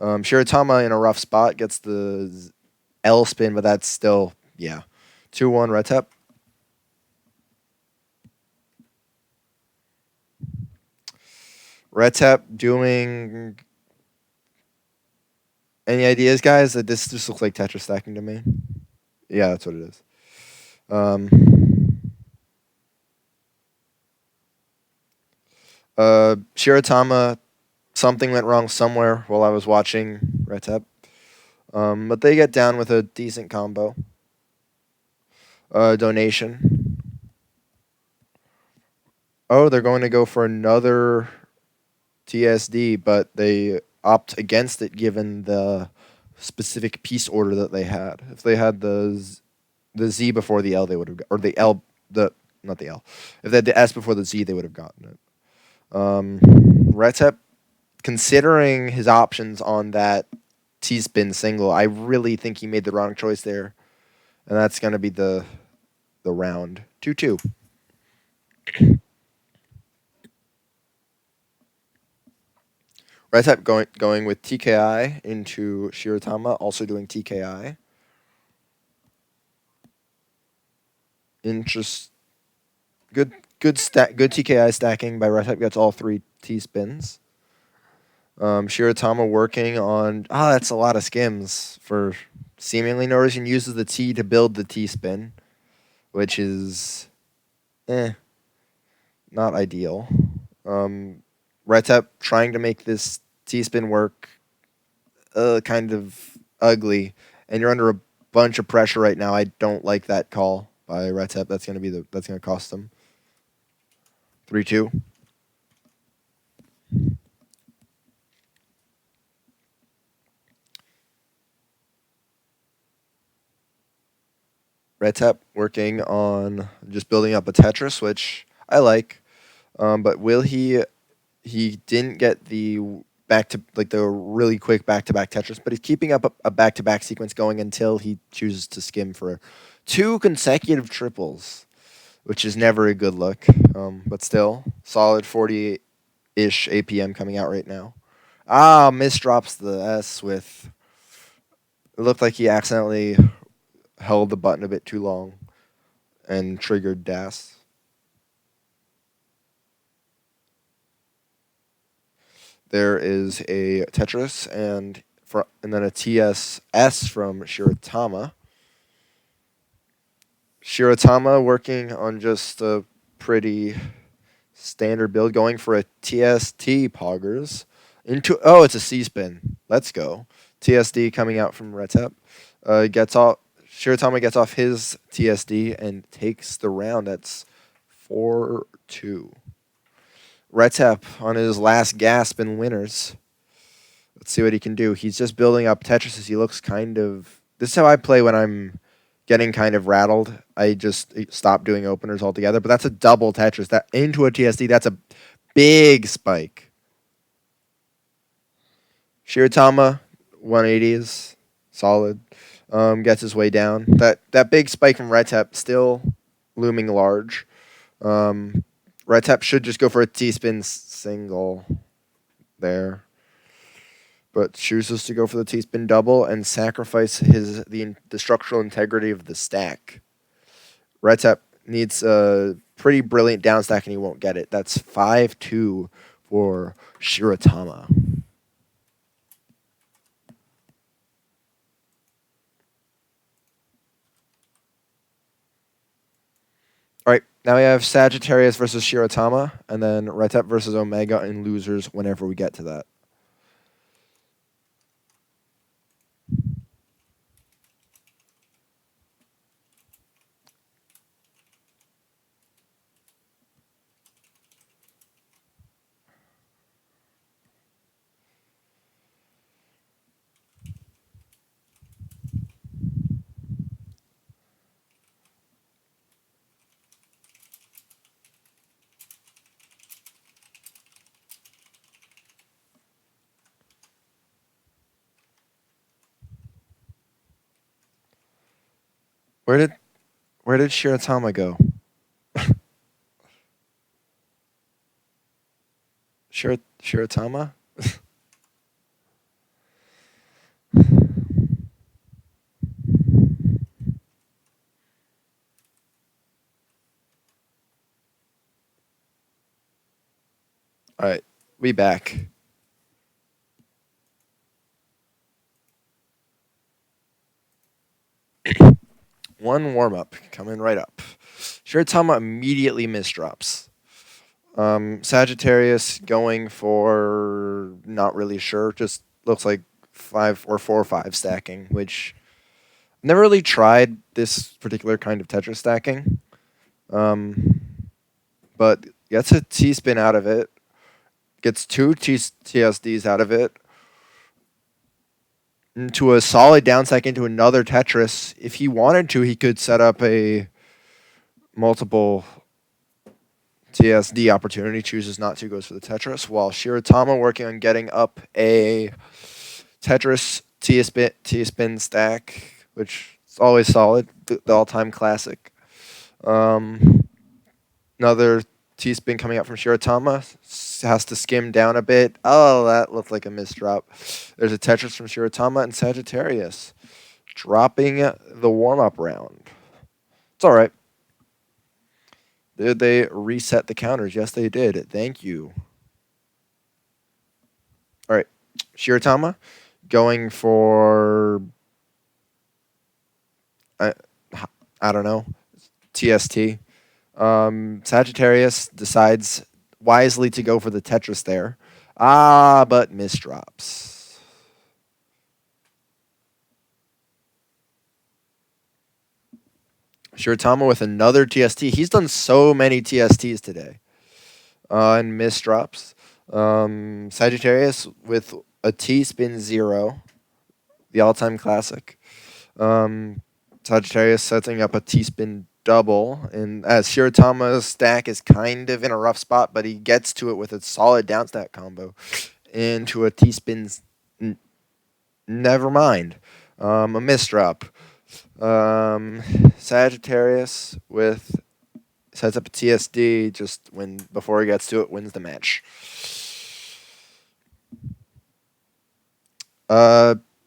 Shiratama in a rough spot gets the L spin, but that's still, yeah. 2-1 Retep. Retep doing any ideas, guys? That this just looks like Tetris stacking to me. Yeah, that's what it is. Um, Shiratama, something went wrong somewhere while I was watching Retep. But they get down with a decent combo. Donation. Oh, they're going to go for another TSD, but they opt against it given the specific piece order that they had. If they had the Z before the L, they would have, or the L, the not the L. If they had the S before the Z, they would have gotten it. Retep, considering his options on that T spin single, I really think he made the wrong choice there, and that's going to be the round 2-2. Retep going with TKI into Shiratama, also doing TKI. Interest good TKI stacking by Retep, gets all three T spins. Shiratama working on that's a lot of skims for seemingly no reason. Uses the T to build the T spin, which is not ideal. Retep trying to make this T spin work kind of ugly, and you're under a bunch of pressure right now. I don't like that call by Retep. That's gonna cost them 3-2. Retep working on just building up a Tetris, which I like. But will he? He didn't get the back to like the really quick back to back Tetris, but he's keeping up a back to back sequence going until he chooses to skim for two consecutive triples, which is never a good look. But still, solid 40 ish APM coming out right now. Misdrops the S with. It looked like he accidentally held the button a bit too long and triggered DAS. There is a Tetris and then a TSS from Shiratama. Shiratama working on just a pretty standard build, going for a TST poggers into it's a C spin. Let's go. TSD coming out from Retep. Gets off Shiratama gets off his TSD and takes the round. That's 4-2. Retep on his last gasp in winners. Let's see what he can do. He's just building up Tetris. He looks kind of. This is how I play when I'm getting kind of rattled. I just stop doing openers altogether. But that's a double Tetris. That into a TSD. That's a big spike. Shiratama 180s solid. Gets his way down. That big spike from Retep still looming large. Retep should just go for a T spin single there, but chooses to go for the T spin double and sacrifice the structural integrity of the stack. Retep needs a pretty brilliant down stack and he won't get it. That's 5-2 for Shiratama. All right, now we have Sagittarius versus Shiratama, and then Retep versus Omega in losers whenever we get to that. Where did Shiratama go? Shiratama? All right, we back. One warm up coming right up. Shiratama immediately misdrops. Sagittarius going for not really sure. Just looks like 5 or 4 or 5 stacking, which never really tried this particular kind of Tetris stacking. Um, but gets a T spin out of it. Gets two TSDs out of it. Into a solid down stack into another Tetris. If he wanted to, he could set up a multiple TSD opportunity. Chooses not to, goes for the Tetris. While Shiratama working on getting up a Tetris T spin stack, which is always solid, the all time classic. Another T spin coming out from Shiratama. Has to skim down a bit. Oh, that looked like a misdrop. There's a Tetris from Shiratama and Sagittarius dropping the warm up round. It's all right. Did they reset the counters? Yes, they did. Thank you. All right. Shiratama going for, I, I don't know, TST. Sagittarius decides wisely to go for the Tetris there. But misdrops. Shiratama with another TST. He's done so many TSTs today. And misdrops. Sagittarius with a T spin 0, the all time classic. Sagittarius setting up a T spin double, and as Shiratama's stack is kind of in a rough spot, but he gets to it with a solid down stack combo into a T spin. Never mind, a misdrop. Sagittarius with sets up a TSD just when before he gets to it, wins the match.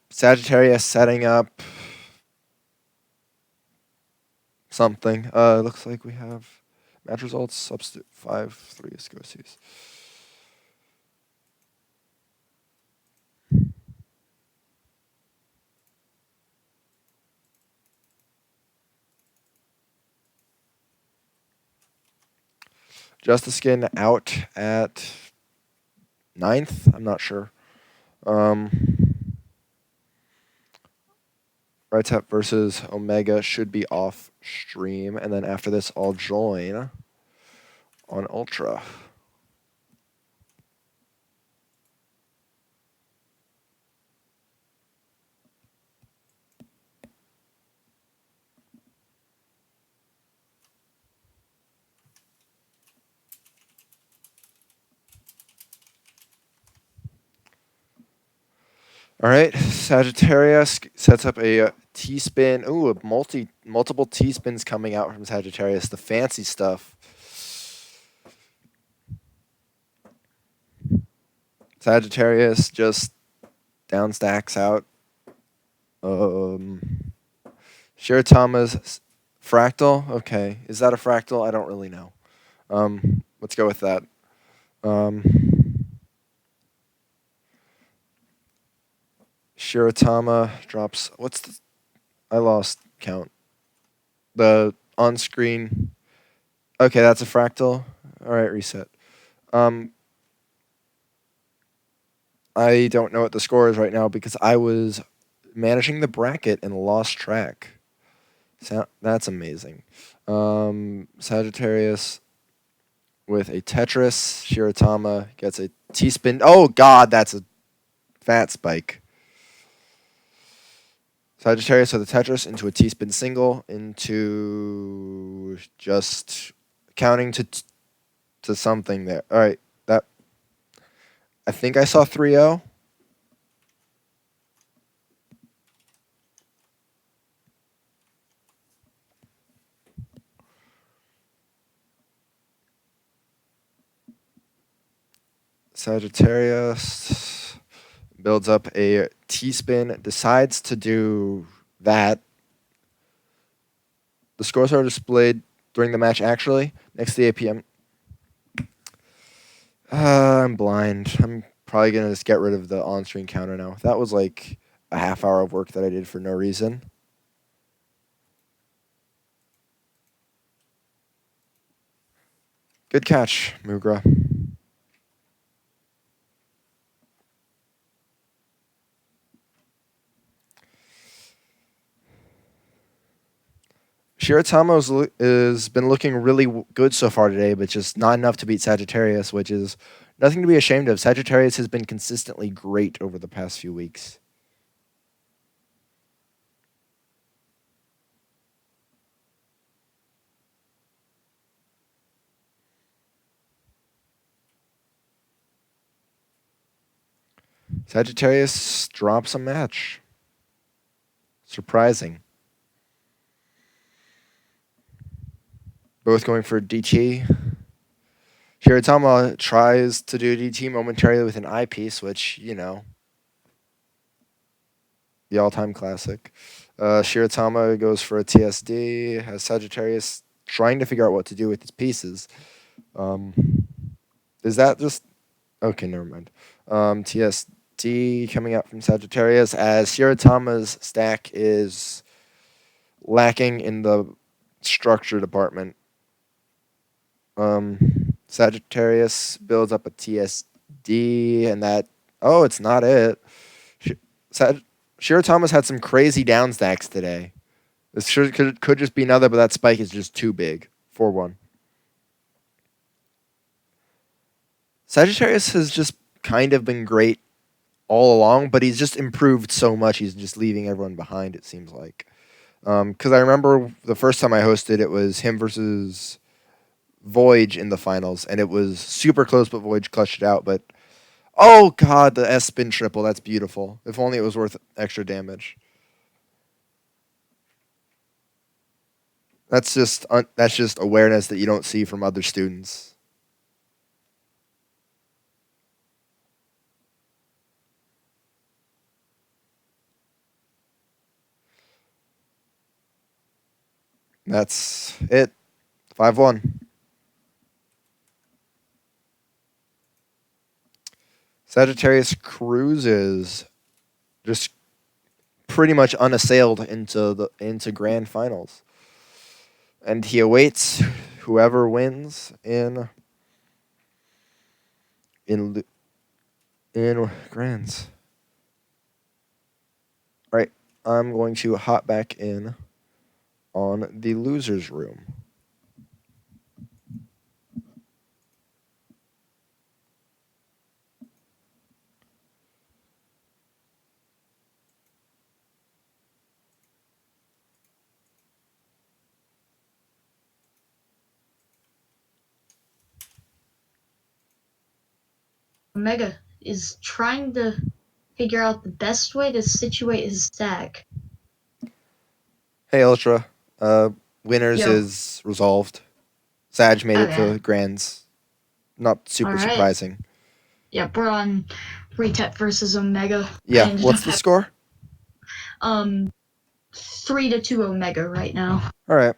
Sagittarius setting up something. Looks like we have match results. Substitute 5-3 Escosies. Justice Skin out at 9th. I'm not sure. Right Tap versus Omega should be off stream, and then after this, I'll join on Ultra. All right, Sagittarius sets up a T spin. Ooh, multiple T spins coming out from Sagittarius. The fancy stuff. Sagittarius just down stacks out. Shiratama's fractal. Okay, is that a fractal? I don't really know. Let's go with that. Shiratama drops. What's the? I lost count. The on screen. Okay, that's a fractal. All right, reset. I don't know what the score is right now because I was managing the bracket and lost track. So that's amazing. Sagittarius with a Tetris. Shiratama gets a T spin. Oh God, that's a fat spike. Sagittarius with a Tetris into a T spin single into just counting to something there. All right, that I think I saw 3-0. Sagittarius builds up a T spin, decides to do that. The scores are displayed during the match, actually, next to the APM. I'm blind. I'm probably going to just get rid of the on screen counter now. That was like a half hour of work that I did for no reason. Good catch, Mugra. Shiratama has been looking really good so far today, but just not enough to beat Sagittarius, which is nothing to be ashamed of. Sagittarius has been consistently great over the past few weeks. Sagittarius drops a match. Surprising. Both going for DT. Shiratama tries to do DT momentarily with an eyepiece, which, the all-time classic. Shiratama goes for a TSD, has Sagittarius trying to figure out what to do with his pieces. Is that just... Okay, never mind. TSD coming out from Sagittarius as Shiratama's stack is lacking in the structure department. Sagittarius builds up a TSD, and that... Oh, it's not it. Shiratama's had some crazy down stacks today. This could just be another, but that spike is just too big. 4-1. Sagittarius has just kind of been great all along, but he's just improved so much. He's just leaving everyone behind, it seems like. Because I remember the first time I hosted, it was him versus Voyage in the finals, and it was super close, but Voyage clutched it out. But oh god, the S spin triple, that's beautiful. If only it was worth extra damage. That's just awareness that you don't see from other students. That's it. 5-1. Sagittarius cruises just pretty much unassailed into grand finals. And he awaits whoever wins in grands. All right, I'm going to hop back in on the losers room. Omega is trying to figure out the best way to situate his stack. Hey, Ultra. Winners Yo. is resolved. Sag made it Okay. to grands. Not super Alright. surprising. Yep, we're on Retep versus Omega. Yeah, what's the score? 3-2 Omega right now. All right.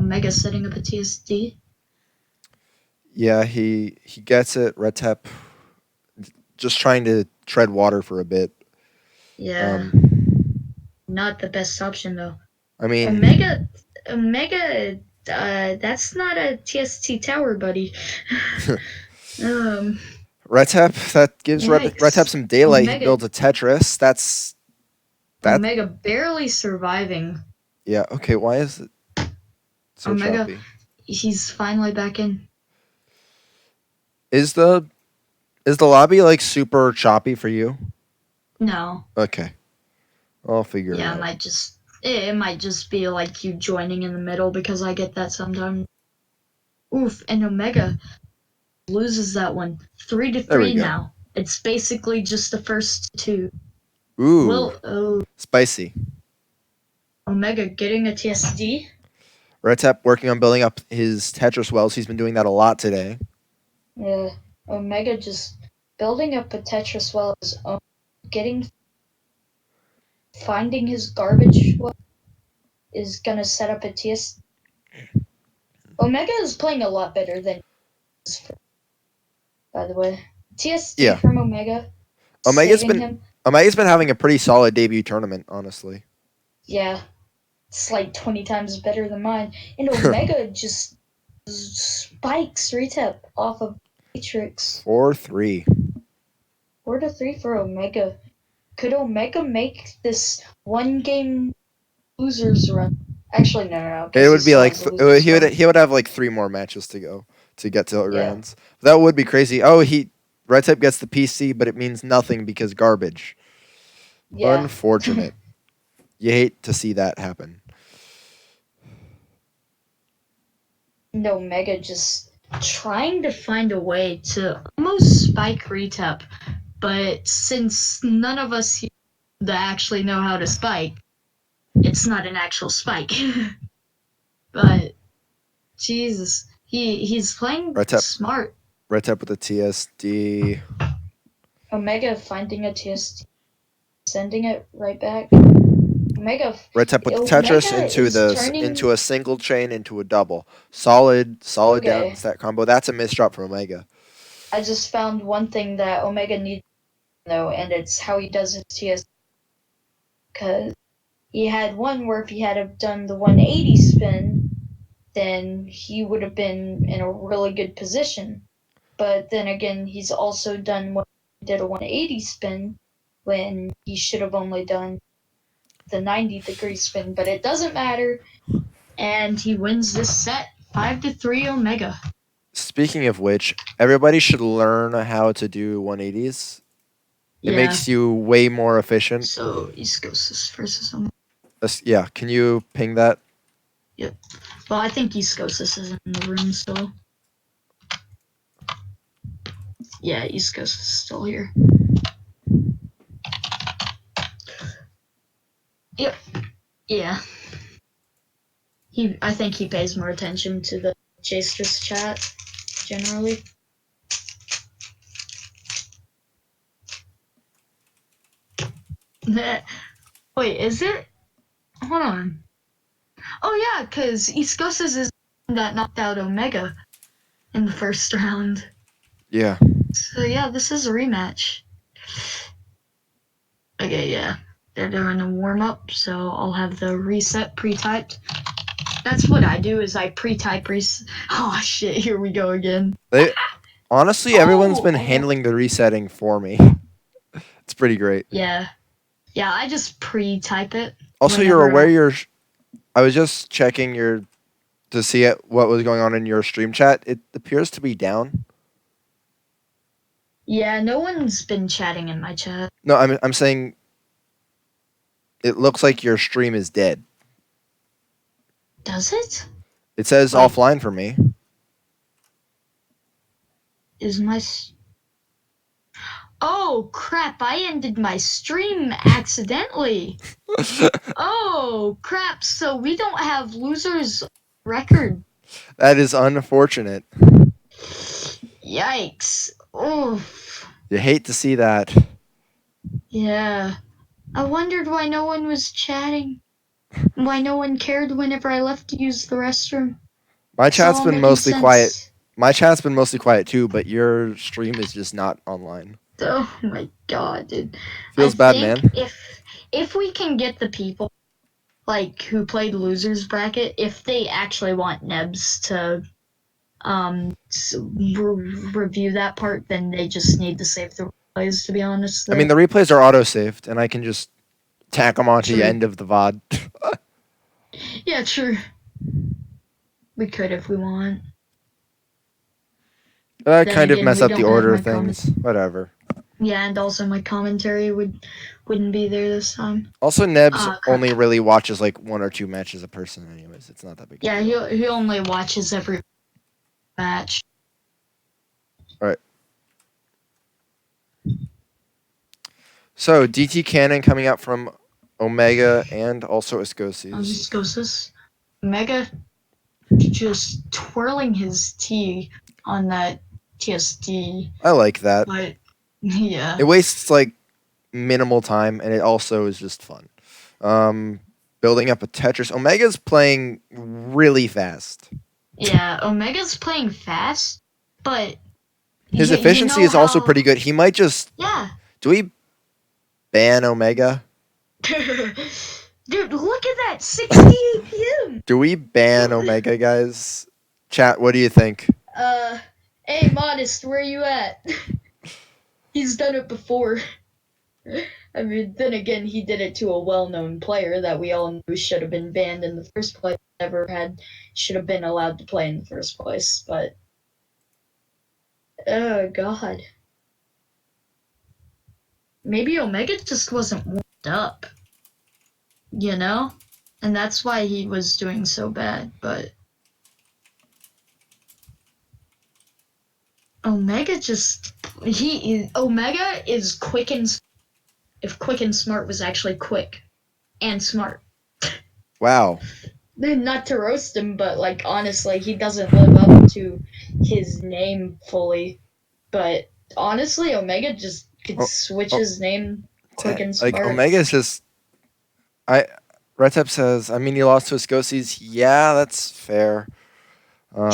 Omega setting up a TSD. Yeah, he gets it. Retep just trying to tread water for a bit. Yeah. Not the best option though. I mean, Omega, that's not a TST tower, buddy. Retep, that gives Yikes. Retep some daylight. He Omega- builds a Tetris. That. Omega barely surviving. Yeah. Okay. Why is it so Omega, choppy? he's finally back in. Is the lobby like super choppy for you? No. Okay. I'll figure it Yeah, out. it might just be like you joining in the middle because I get that sometimes. Oof, and Omega loses that one. 3-3 now. It's basically just the first two. Ooh. Spicy. Omega getting a TSD. Retep working on building up his Tetris wells. He's been doing that a lot today. Yeah, Omega just building up a Tetris well his own, getting finding his garbage well is gonna set up a TS. Omega is playing a lot better than by the way. TSD Yeah, from Omega Omega's saving been him. Omega's been having a pretty solid debut tournament, honestly. Yeah, it's like 20 times better than mine. And Omega just spikes retap off of Matrix. 4-3. 4-3 for Omega. Could Omega make this one game losers run? Actually, no, It because he would be still like has a losers run. he would have like 3 more matches to go to get to Yeah, grands. That would be crazy. Oh, he Red Type gets the PC, but it means nothing because garbage. yeah. Unfortunate. You hate to see that happen. And Omega just trying to find a way to almost spike retap, but since none of us here actually know how to spike, it's not an actual spike. But Jesus, he's playing Red Type smart. Red Type with the TSD. Omega finding a TST, sending it right back. Omega, Red Type with the Tetris Omega is turning. into a single chain into a double. Solid down Okay, stack combo. That's a misdrop for Omega. I just found one thing that Omega needs to know, and it's how he does his TST. Because he had one where if he had have done the 180 spin, then he would have been in a really good position. But then again, he's also done when he did a 180 spin when he should have only done the 90-degree spin. But it doesn't matter, and he wins this set 5-3 Omega. Speaking of which, everybody should learn how to do 180s. It Yeah. makes you way more efficient. So East Coast versus Omega. Yeah, can you ping that? Yep. Well, I think East Coast is in the room still. Yeah, East Coast is still here. Yep. Yeah. I think he pays more attention to the Chasters chat generally. Wait, is it? Hold on. Oh yeah, because East Coast is that knocked out Omega in the first round. Yeah. So yeah, this is a rematch. Okay, yeah. They're doing a warm up, so I'll have the reset pre-typed. That's what I do is I pre-type reset. Oh shit, here we go again. They honestly everyone's been Oh. handling the resetting for me. It's pretty great. Yeah. Yeah, I just pre-type it Also, you're whenever aware I was just checking your to see what was going on in your stream chat. It appears to be down. Yeah, no one's been chatting in my chat. No, I'm saying it looks like your stream is dead. Does it? It says Like, offline for me. is my... Oh, crap, I ended my stream accidentally. Oh, crap, so we don't have losers record. That is unfortunate. Yikes. Oof. You hate to see that. Yeah. I wondered why no one was chatting. Why no one cared whenever I left to use the restroom. My It's chat's all been making mostly quiet. sense. My chat's been mostly quiet too, but your stream is just not online. Oh my god, dude. I Feels bad, think man. if we can get the people like who played losers bracket, if they actually want Nebs to review that part, then they just need to save the replays. To be honest, I mean, though. the replays are auto saved, and I can just tack them onto the True. end of the VOD. Yeah, true. We could if we want. That Then kind of again, mess we up the don't have order of my comment. things. Whatever. Yeah, and also my commentary wouldn't be there this time. Also, Nebs Crap. only really watches like 1 or 2 matches a person, anyways. It's not that big a Yeah, deal. he only watches every match. All right. So DT Cannon coming out from Omega and also Escosies. Just goes this Mega just twirling his T on that TSD, I like that. but yeah. It wastes like minimal time, and it also is just fun. Um, Building up a Tetris. Omega's playing really fast. Yeah, Omega's playing fast, but His you efficiency know is also how. pretty good. He might just. Yeah. Do we ban Omega? Dude, look at that 60 APM. Do we ban Omega, guys? Chat, what do you think? Uh, hey, Modest, where you at? He's done it before. I mean, then again, he did it to a well-known player that we all knew should have been banned in the first place. Never had, should have been allowed to play in the first place. But oh god, maybe Omega just wasn't warmed up, you know, and that's why he was doing so bad. But Omega just Omega is quick and if quick and smart was actually quick and smart. Wow. Not to roast him, but like honestly, he doesn't live up to his name fully. But honestly, Omega just could Oh, switch oh, his name quick and like smart. Omega is just. I. Retep says, I mean, you lost to Escosies. Yeah, that's fair.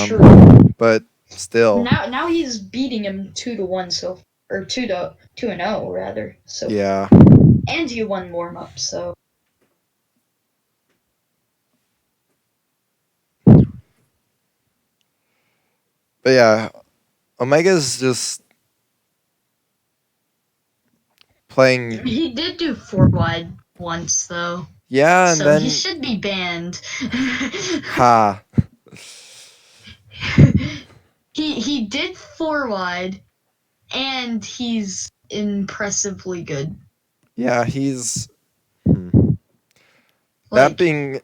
True. But still, Now he's beating him 2-1 so or 2-0 rather. So yeah. and he won warm up. So But yeah, Omega's just playing. he did do 4 wide once though. Yeah, and So he then should be banned. ha. he did 4 wide and he's impressively good. Yeah, he's. Hmm. That Like, being,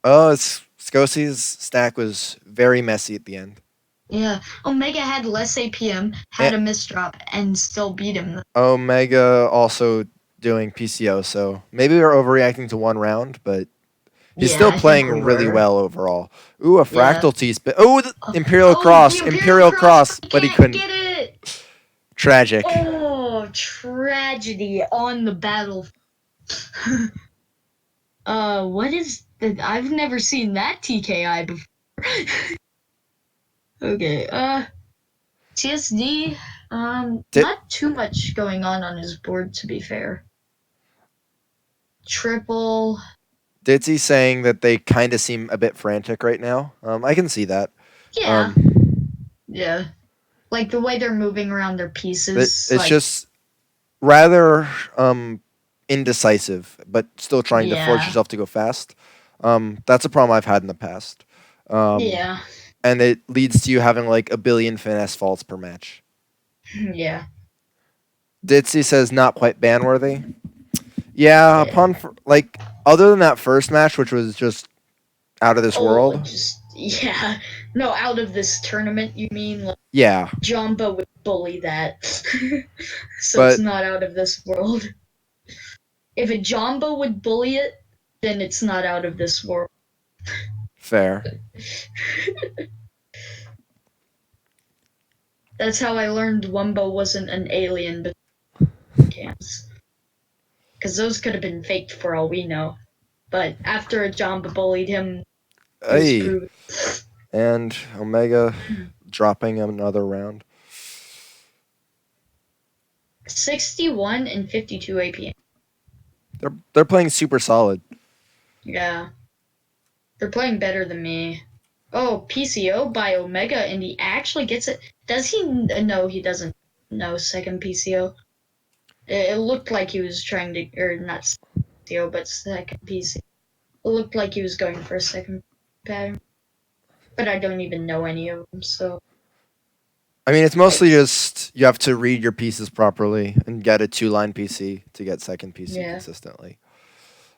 Scosie's stack was very messy at the end. yeah, Omega had less APM, And had a misdrop, and still beat him. Omega also doing PCO, so maybe we're overreacting to one round, but he's Yeah, still I think playing we really were. well overall. Ooh, a Yeah. fractal T spin. Oh, the Imperial Oh, the Cross, Imperial Imperial Cross Cross, but he can't couldn't. get it. Tragic. Oh, tragedy on the battle. What is the? I've never seen that TKI before. Okay. TSD. Did Not too much going on his board to be fair. Triple. Ditzy saying that they kind of seem a bit frantic right now. I can see that. Yeah. Um, Yeah. Like the way they're moving around their pieces, it's like just rather indecisive, but still trying to force yeah, yourself to go fast. That's a problem I've had in the past. Um, yeah, and it leads to you having like a billion finesse faults per match. yeah, Ditzy says not quite ban worthy. Yeah, yeah. like other than that first match, which was just out of this Oh, world. just yeah. No, out of this tournament, you mean? Like Yeah, Jumbo would bully that, so it's but not out of this world. If a Jumbo would bully it, then it's not out of this world. fair. That's how I learned Wumbo wasn't an alien, but cams. Because those could have been faked for all we know. But after a Jamba bullied him, it was Hey, proven. and Omega dropping another round. 61 and 52 APM. They're playing super solid. Yeah. They're playing better than me. Oh, PCO by Omega, and he actually gets it. Does he? No, he doesn't know second PCO. It looked like he was trying to, or not PCO, but second PCO. It looked like he was going for a second pattern. But I don't even know any of them, so. I mean, it's Like, mostly just you have to read your pieces properly and get a two-line PC to get second PC yeah. consistently.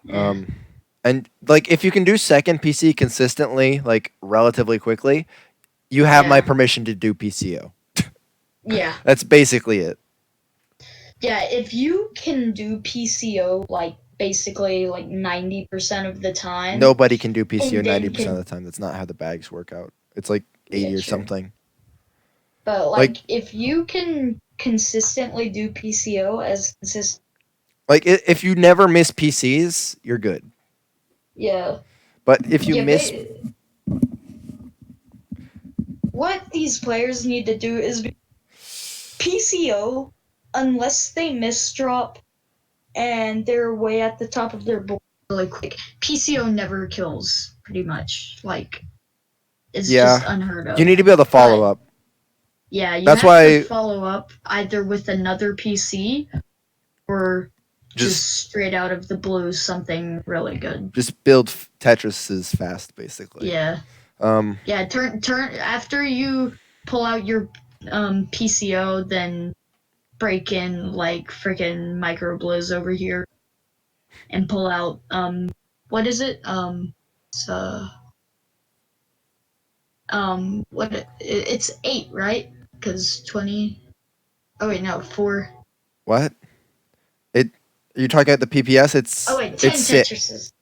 Yeah. Um, and like if you can do second PC consistently, like relatively quickly, you have my Yeah. permission to do PCO. Yeah. That's basically it. Yeah, if you can do PCO like basically like 90% of the time, Nobody can do PCO and then 90% of can the time. That's not how the bags work out. It's like yeah, 80 or sure. something. But Like like, if you can consistently do PCO as consistent, if you never miss PCs, you're good. yeah, But if you yeah. miss, What these players need to do is PCO, unless they misdrop and they're way at the top of their board really quick. PCO never kills, pretty much. Like, it's just yeah, unheard you of. need to be able to follow But up. yeah, you That's have to why follow up either with another PC or just just straight out of the blue something really good. just build Tetrises fast, basically. Yeah. Um, Yeah, turn after you pull out your PCO, then break in like freaking micro blizz over here and pull out what is it? It's it's 8, right? Cuz 20. Oh wait, no, 4. what? It? Are you talking about the PPS? Oh wait, It's 10 sit. Tetrises.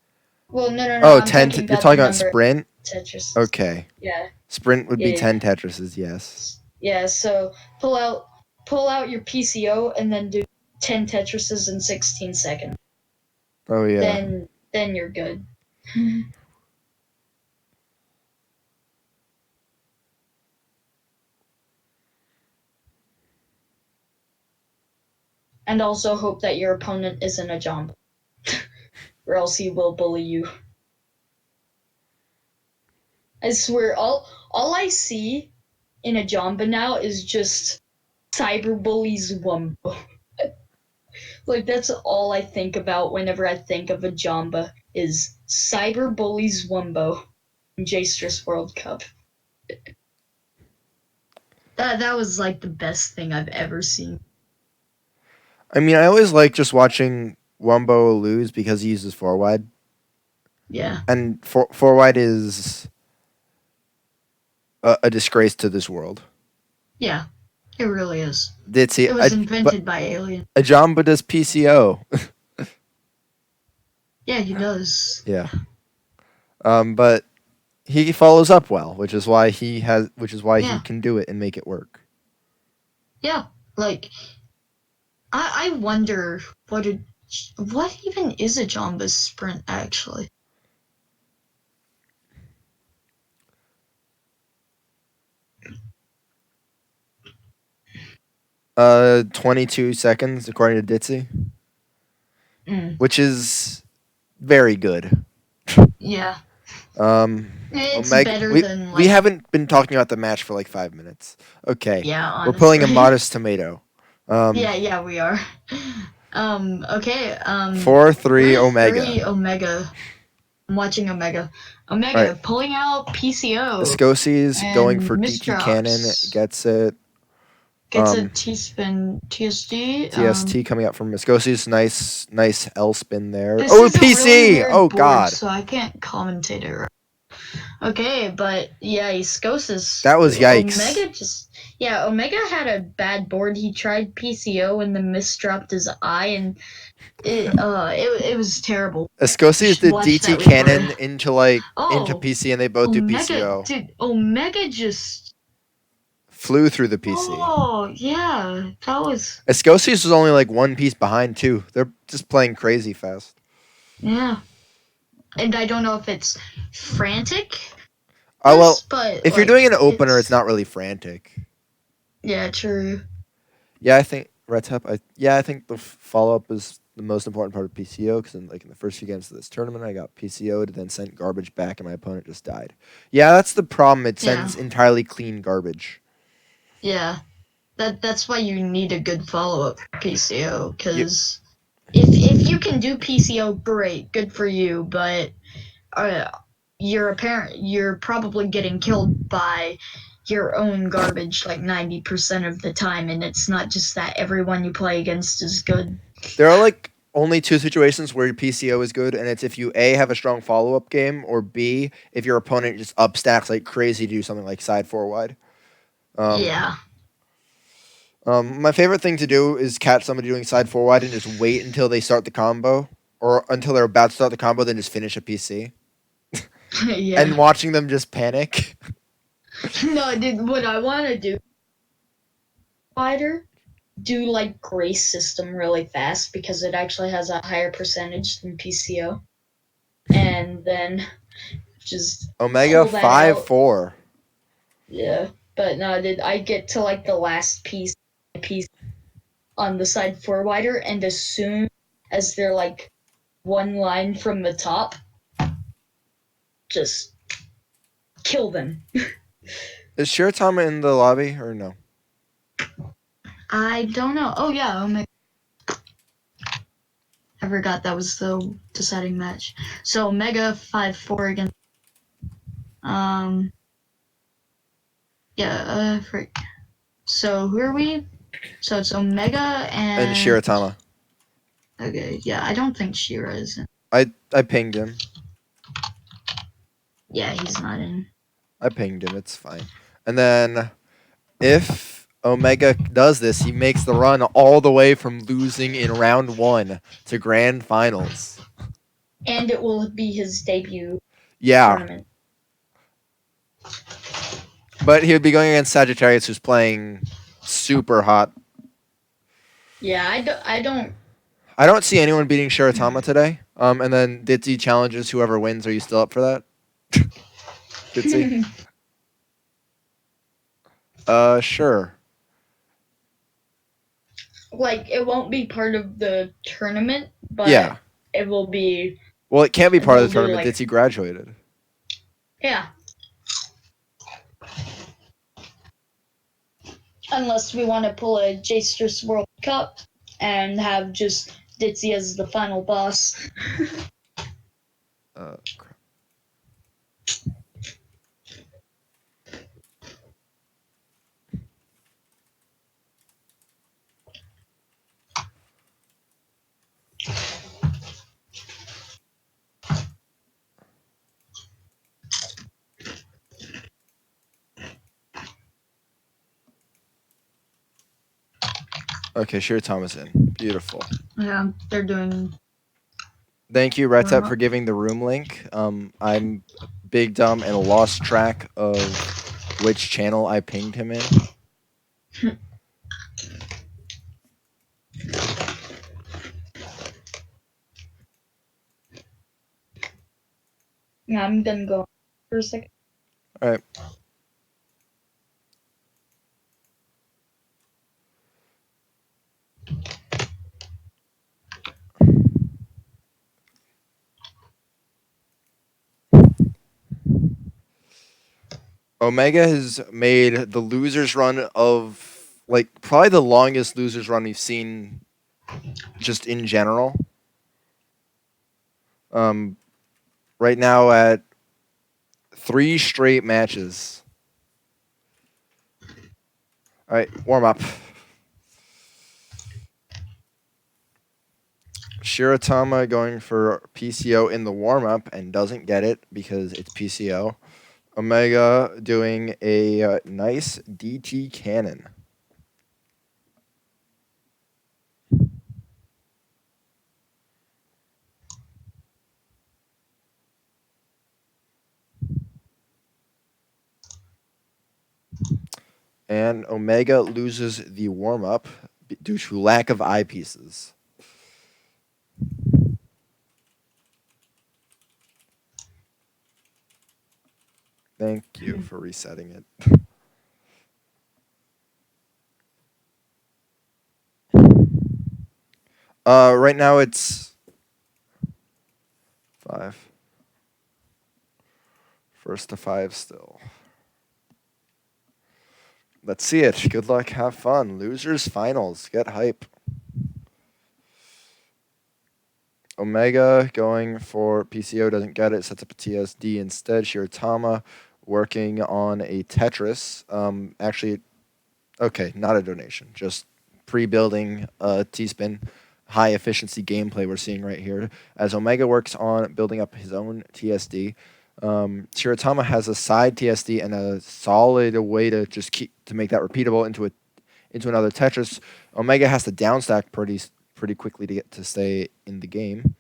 Well, no, Oh, I'm 10. talking You're about the talking about number of sprint. Tetrises. Okay, Yeah. sprint would Yeah, be yeah. 10 Tetrises. Yes. Yeah, so pull out your PCO and then do 10 Tetrises in 16 seconds. Oh yeah. Then you're good. And also hope that your opponent isn't a jump, or else he will bully you. I swear, all I see in a Jamba now is just cyberbullies Wumbo. Like that's all I think about whenever I think of a Jamba is cyberbullies Wumbo in J-Stress World Cup. That was like the best thing I've ever seen. I mean, I always like just watching Wumbo lose because he uses four wide, Yeah, and four wide is a disgrace to this world. yeah, it really is. Ditsy, It was but invented by alien. Ajamba does PCO. Yeah, he does. Yeah. But he follows up well, which is why he Yeah, can do it and make it work. yeah. Like I wonder what even is a Jamba sprint actually? 22 seconds according to Ditsy, Mm, which is very good. yeah, Um, it's Omega, better we than we like haven't been talking about the match for like 5 minutes. Okay, yeah, we're pulling a honestly. modest tomato. Um, Yeah, we are. Okay. 4-3 Omega. 4-3 Omega. I'm watching Omega. All right, Omega pulling out PCO Escosi's going and for DT Cannon, misdrops. gets it. Gets a Um, T-spin TSD. TST coming out from Escosi's, nice L spin there. This Oh, is a really PC! weird Oh board, God, so I can't commentate it. Right. Okay, but yeah, Scosis. that was yikes. Omega just. Yeah, Omega had a bad board. He tried PCO and then misdropped his eye, and it was terrible. You Escosi's should did watch DT that replay. Cannon into Oh, PC, and they both do Omega, PCO. dude, Omega just. Flew through the PC. Oh, yeah, that was. Escosi's was only like one piece behind too. They're just playing crazy fast. Yeah. And I don't know if it's frantic, Oh well, but if you're doing like an opener, it's it's. not really frantic. Yeah, true. Yeah, I think I think the follow up is the most important part of PCO because in the first few games of this tournament, I got PCO'd, then sent garbage back, and my opponent just died. Yeah, that's the problem. It Yeah, sends entirely clean garbage. yeah. That's why you need a good follow up PCO, You, because if you can do PCO, great, good for you. But uh, you're probably getting killed by your own garbage like 90% of the time, and it's not just that everyone you play against is good. there are like only two situations where your PCO is good, and it's if you A have a strong follow up game, or B if your opponent just upstacks like crazy to do something like side four wide. Um, Yeah. my favorite thing to do is catch somebody doing side four wide and just wait until they start the combo, or until they're about to start the combo, then just finish a PC, Yeah. and watching them just panic. No, dude, what I want to do fighter do like Grace system really fast because it actually has a higher percentage than PCO, and then just Omega pull that five out. four. Yeah, but no, did I get to like the last piece on the side four wider, and as soon as they're like one line from the top, just kill them. Is Shiratama in the lobby or no? I don't know. Oh yeah, Omega. I forgot that was the deciding match. So Omega 5-4 against um yeah so who are we? So it's Omega And and Shiratama. okay, yeah, I don't think Shira is in. I pinged him. Yeah, he's not in. I pinged him. It's fine. And then if Omega does this, he makes the run all the way from losing in round one to grand finals. And it will be his debut Yeah, tournament. but he would be going against Sagittarius, who's playing super hot. Yeah, I don't. I don't see anyone beating Shiratama today. And then Ditzy challenges whoever wins. Are you still up for that? Ditzy? Sure. Like it won't be part of the tournament, Yeah. but it will be. Well, it can't be part of We'll the do tournament. like, Ditzy graduated. yeah, unless we want to pull a Jasters World Cup and have just Ditzy as the final boss. Crap. Okay, Shiratama's in. Beautiful. Yeah, they're doing Thank you, warm Retep, for up. giving the room link. I'm big dumb and lost track of which channel I pinged him in. Yeah, I'm gonna go for a second. All right. Omega has made the losers run of like probably the longest losers run we've seen just in general. Um, right now at 3 straight matches. All right, warm up. Shiratama going for PCO in the warm up and doesn't get it because it's PCO. Omega doing a nice DT cannon. And Omega loses the warm up due to lack of eyepieces. Thank you for resetting it. Right now it's 5. First to 5 still. Let's see it. Good luck. Have fun. Losers finals. Get hype. Omega going for PCO doesn't get it. Sets up a TSD instead. Shiratama working on a Tetris. Actually, okay, not a donation. Just pre-building a T-spin. High efficiency gameplay we're seeing right here as Omega works on building up his own TSD. Shiratama has a side TSD and a solid way to just keep to make that repeatable into another Tetris. Omega has to downstack pretty quickly to get to stay in the game.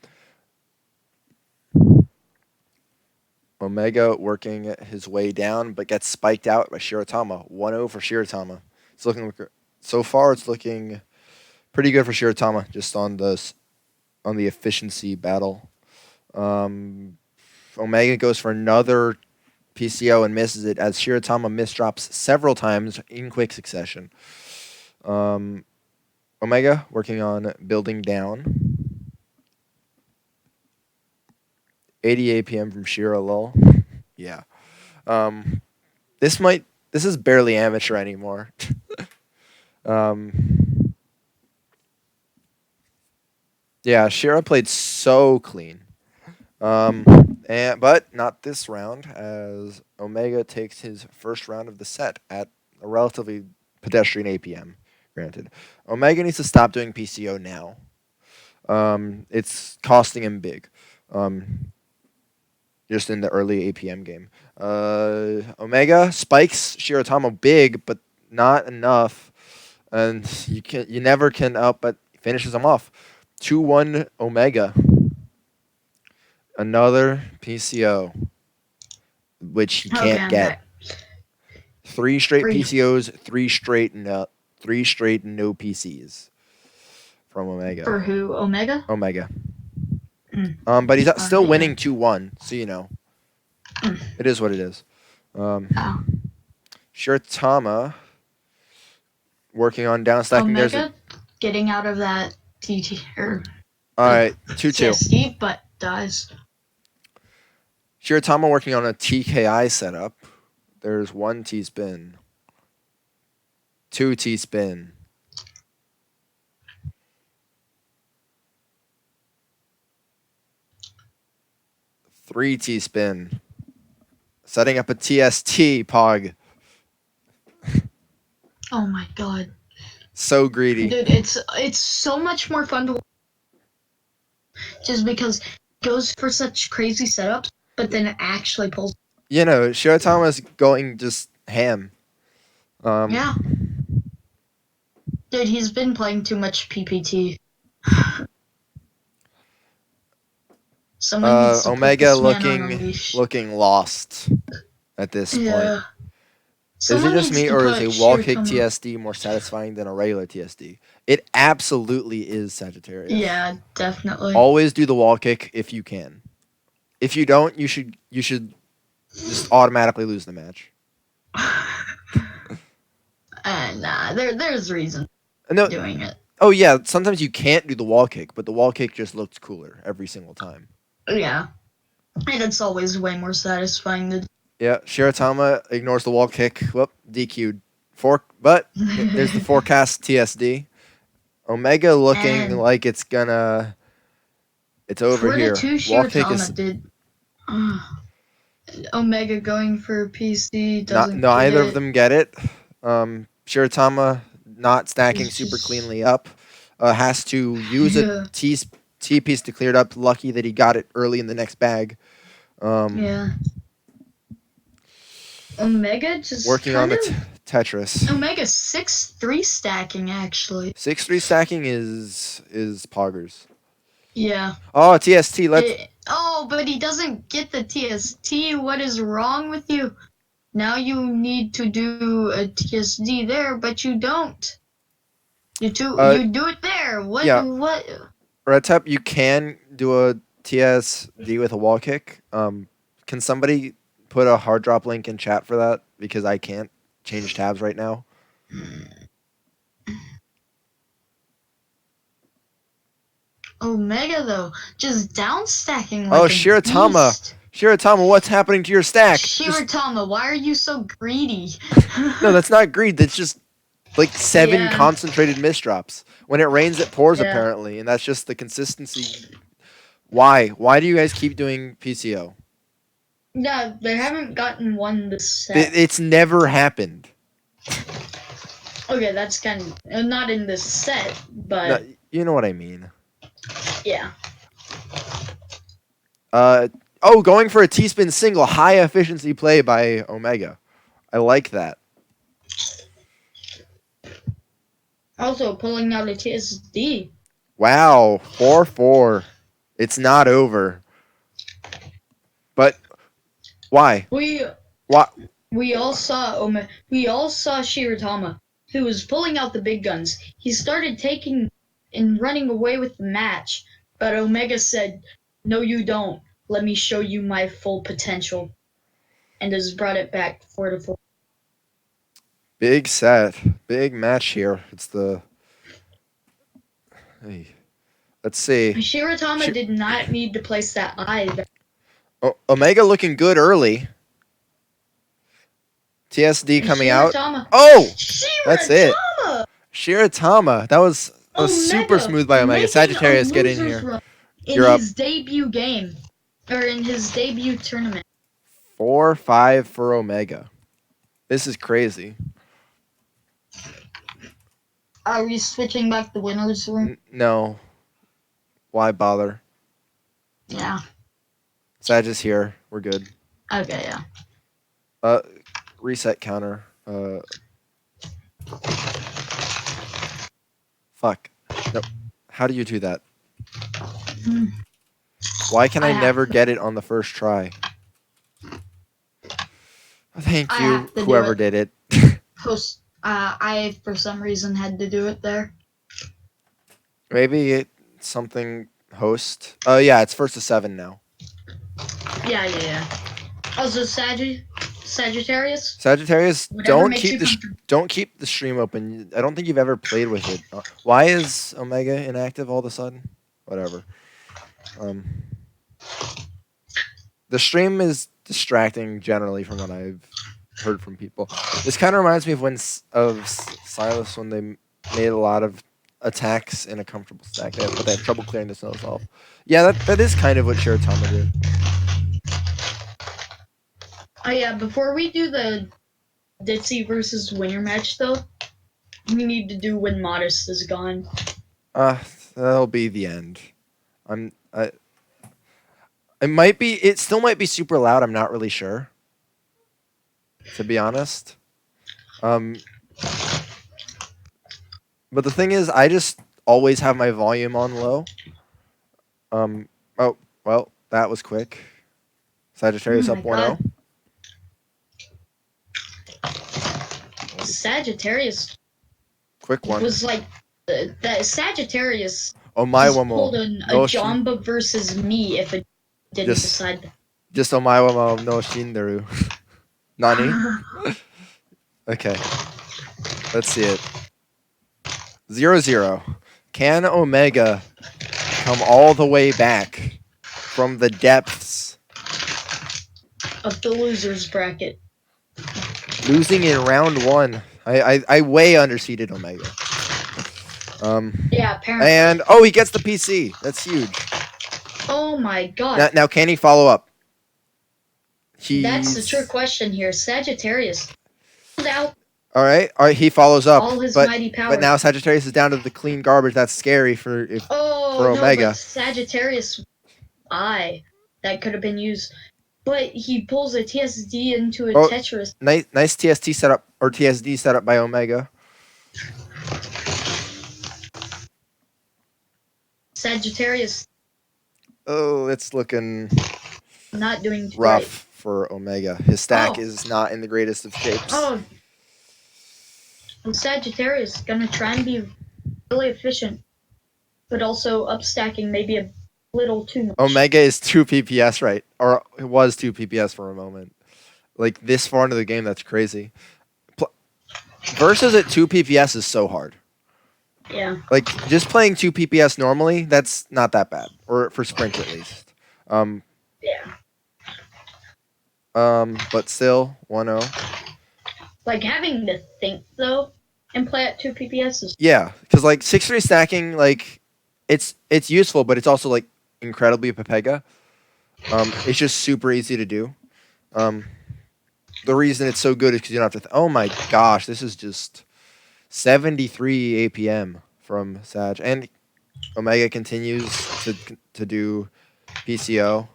Omega working his way down, but gets spiked out by Shiratama. 1-0 for Shiratama. It's looking like so far it's looking pretty good for Shiratama, just on the efficiency battle. Um, Omega goes for another PCO and misses it as Shiratama misdrops several times in quick succession. Um, Omega working on building down. 80 APM from Shira lol. Yeah. Um, this is barely amateur anymore. um, yeah, Shira played so clean. Um, but not this round, as Omega takes his first round of the set at a relatively pedestrian APM. Granted, Omega needs to stop doing PCO now. It's costing him big. Um, just in the early APM game. Omega spikes Shiratama big, but not enough, and you never can up, but finishes him off. 2-1 Omega. Another PCO, which he Okay, can't I'm get. back. Three straight Free. PCOs, three straight no PCs from Omega. For who? Omega? Omega. Mm. But he's still Alright, yeah. winning 2-1, so you know Mm. it is what it is. Oh. Shiratama working on down stacking. There's a Omega getting out of that TT or all uh, right 2-2. TSD, but dies. Shiratama working on a TKI setup. There's one T spin, two T spin, three T spin, setting up a TST Pog. Oh my god. So greedy. Dude, it's so much more fun to just because it goes for such crazy setups, but then it actually pulls. You know, Shiratama's going just ham. Yeah. Dude, he's been playing too much PPT. Someone needs to put Omega this man on a leash. looking lost at this point. Yeah. Is it Someone just needs me, to or is put a wall kick Shiratama. TSD more satisfying than a regular TSD? It absolutely is, Sagittarius. Yeah, definitely. Always do the wall kick if you can. If you don't, you should just automatically lose the match. Nah, there's reason No, doing it. oh yeah, sometimes you can't do the wall kick, but the wall kick just looks cooler every single time. Yeah. And it's always way more satisfying to. Yeah, Shiratama ignores the wall kick. Whoop, DQ'd. But there's the forecast TSD. Omega looking And like it's over for the here. two Wall kick is Shiratama did. Omega going for PC not doesn't get neither of it. them get it. Shiratama not stacking It's super just cleanly up. Has to use a yeah, T piece to clear it up. Lucky that he got it early in the next bag. yeah. Omega just Working on kind the of Tetris. Omega 6-3 stacking actually. 6-3 stacking is poggers. Yeah. Oh, TST. Let's. But he doesn't get the TST. What is wrong with you? Now you need to do a TSD there, but you don't. You do it there. Yeah, What? Retep, you can do a TSD with a wall kick. Can somebody put a hard drop link in chat for that? Because I can't change tabs right now. Omega though, just down stacking Oh, like a Shiratama. beast. Shiratama, what's happening to your stack? Shiratama, why are you so greedy? No, that's not greed. That's just like 7 Yeah, concentrated misdrops. When it rains, it pours, yeah. apparently. And that's just the consistency. Why? Why do you guys keep doing PCO? Yeah, they haven't gotten one this set. It's never happened. Okay, that's kind of not in this set, No, but you know what I mean. yeah. Going for a T-spin single. High efficiency play by Omega. I like that. Also pulling out a TSD. Wow, 4-4. It's not over. But why? We Why? we all saw Shiratama He was pulling out the big guns. He started taking and running away with the match, but Omega said, "No, you don't. Let me show you my full potential," and has brought it back 4-4. Big set, big match here. It's the. Hey, let's see. Shiratama did not need to place that eye. Omega looking good early. TSD coming out. Shiratama. Oh, that's it. Shiratama! Shiratama. That was super Omega smooth by Omega. making Sagittarius, a get in loser's here. run in You're up. his debut game, or in his debut tournament. 4-5 for Omega. This is crazy. Are we switching back the winners room? No. Why bother? Yeah. Sag is here. We're good. Okay, yeah. Reset counter. Fuck. Nope. How do you do that? Why can I never get it on the first try? Thank you, whoever did it. I, for some reason, had to do it there. Maybe it's something host. Oh, yeah, it's 1st to 7 now. Yeah. Also, Sagittarius? Sagittarius, don't keep the stream open. I don't think you've ever played with it. Why is Omega inactive all of a sudden? Whatever. The stream is distracting generally from what I've heard from people. This kind of reminds me of Silas when they made a lot of attacks in a comfortable stack, but they had trouble clearing the snows off. Yeah, that is kind of what Shiratama did. Oh yeah, before we do the Ditzy versus Winner match though, we need to do when Modest is gone. That'll be the end. It still might be super loud, I'm not really sure. To be honest. But the thing is, I just always have my volume on low. Oh, well, that was quick. Sagittarius up 1-0. Sagittarius. Quick one. Was like that Sagittarius. Oh my pulled a Jamba versus me if it didn't decide that. Just oh my wamo no shinderu. Nani? Okay. Let's see it. 0-0. Can Omega come all the way back from the depths of the losers bracket? Losing in round 1. I way underseeded Omega. Yeah, apparently. And he gets the PC. That's huge. Oh my god. Now can he follow up? That's the true question here. Sagittarius. Out. All right, he follows up. All his mighty power. But now Sagittarius is down to the clean garbage. That's scary for Omega. No, but Sagittarius that could have been used. But he pulls a TSD into a Tetris. Nice TST setup or TSD setup by Omega. Sagittarius. Oh, it's looking not doing rough great for Omega. His stack is not in the greatest of shapes. And Sagittarius gonna try and be really efficient, but also upstacking maybe a little too much. Omega is 2 PPS, right? Or it was 2 PPS for a moment. Like this far into the game, that's crazy. Versus at 2 PPS is so hard. Yeah. Like just playing 2 PPS normally, that's not that bad, or for sprint at least. Yeah. But still 1-0. Like having to think though and play at 2 PPS is because like 6-3 stacking, like it's useful, but it's also like incredibly Pepega. It's just super easy to do. The reason it's so good is because you don't have to. Oh my gosh, this is just 73 APM from Sag, and Omega continues to do PCO.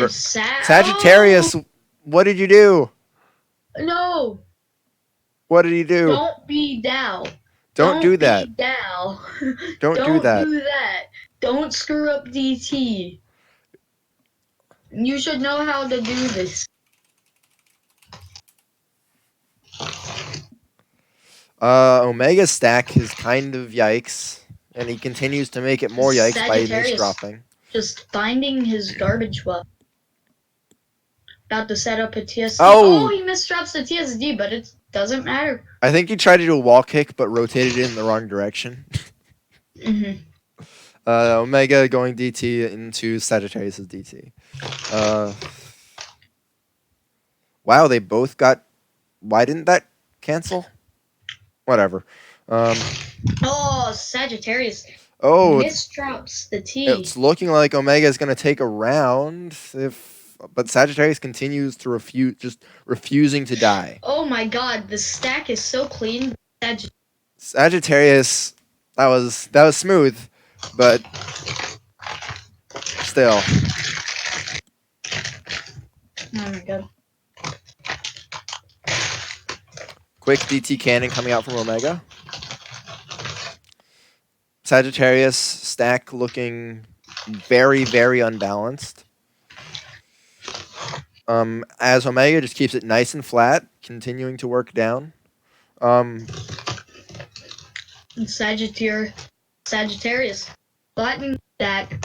Sagittarius, what did you do? No. What did he do? Don't be Dow. Don't do that. Be Dow. Don't do that. Don't do that. Don't screw up DT. You should know how to do this. Omega stack is kind of yikes, and he continues to make it more yikes by Sagittarius misdropping. just finding his garbage well. About to set up a TSD. Oh, Oh, he misdrops the TSD, but it doesn't matter. I think he tried to do a wall kick, but rotated it in the wrong direction. Mm-hmm. Omega going DT into Sagittarius' DT. Uh, wow, they both got. Why didn't that cancel? Whatever. Um, Oh, Sagittarius oh, misdrops the T. it's looking like Omega is going to take a round. But Sagittarius continues to refuse, just refusing to die. Oh my god, the stack is so clean. Sagittarius, that was smooth, but still. Oh my god. Quick DT cannon coming out from Omega. Sagittarius stack looking very, very unbalanced. As Omega just keeps it nice and flat, continuing to work down. Sagittarius. Button stack.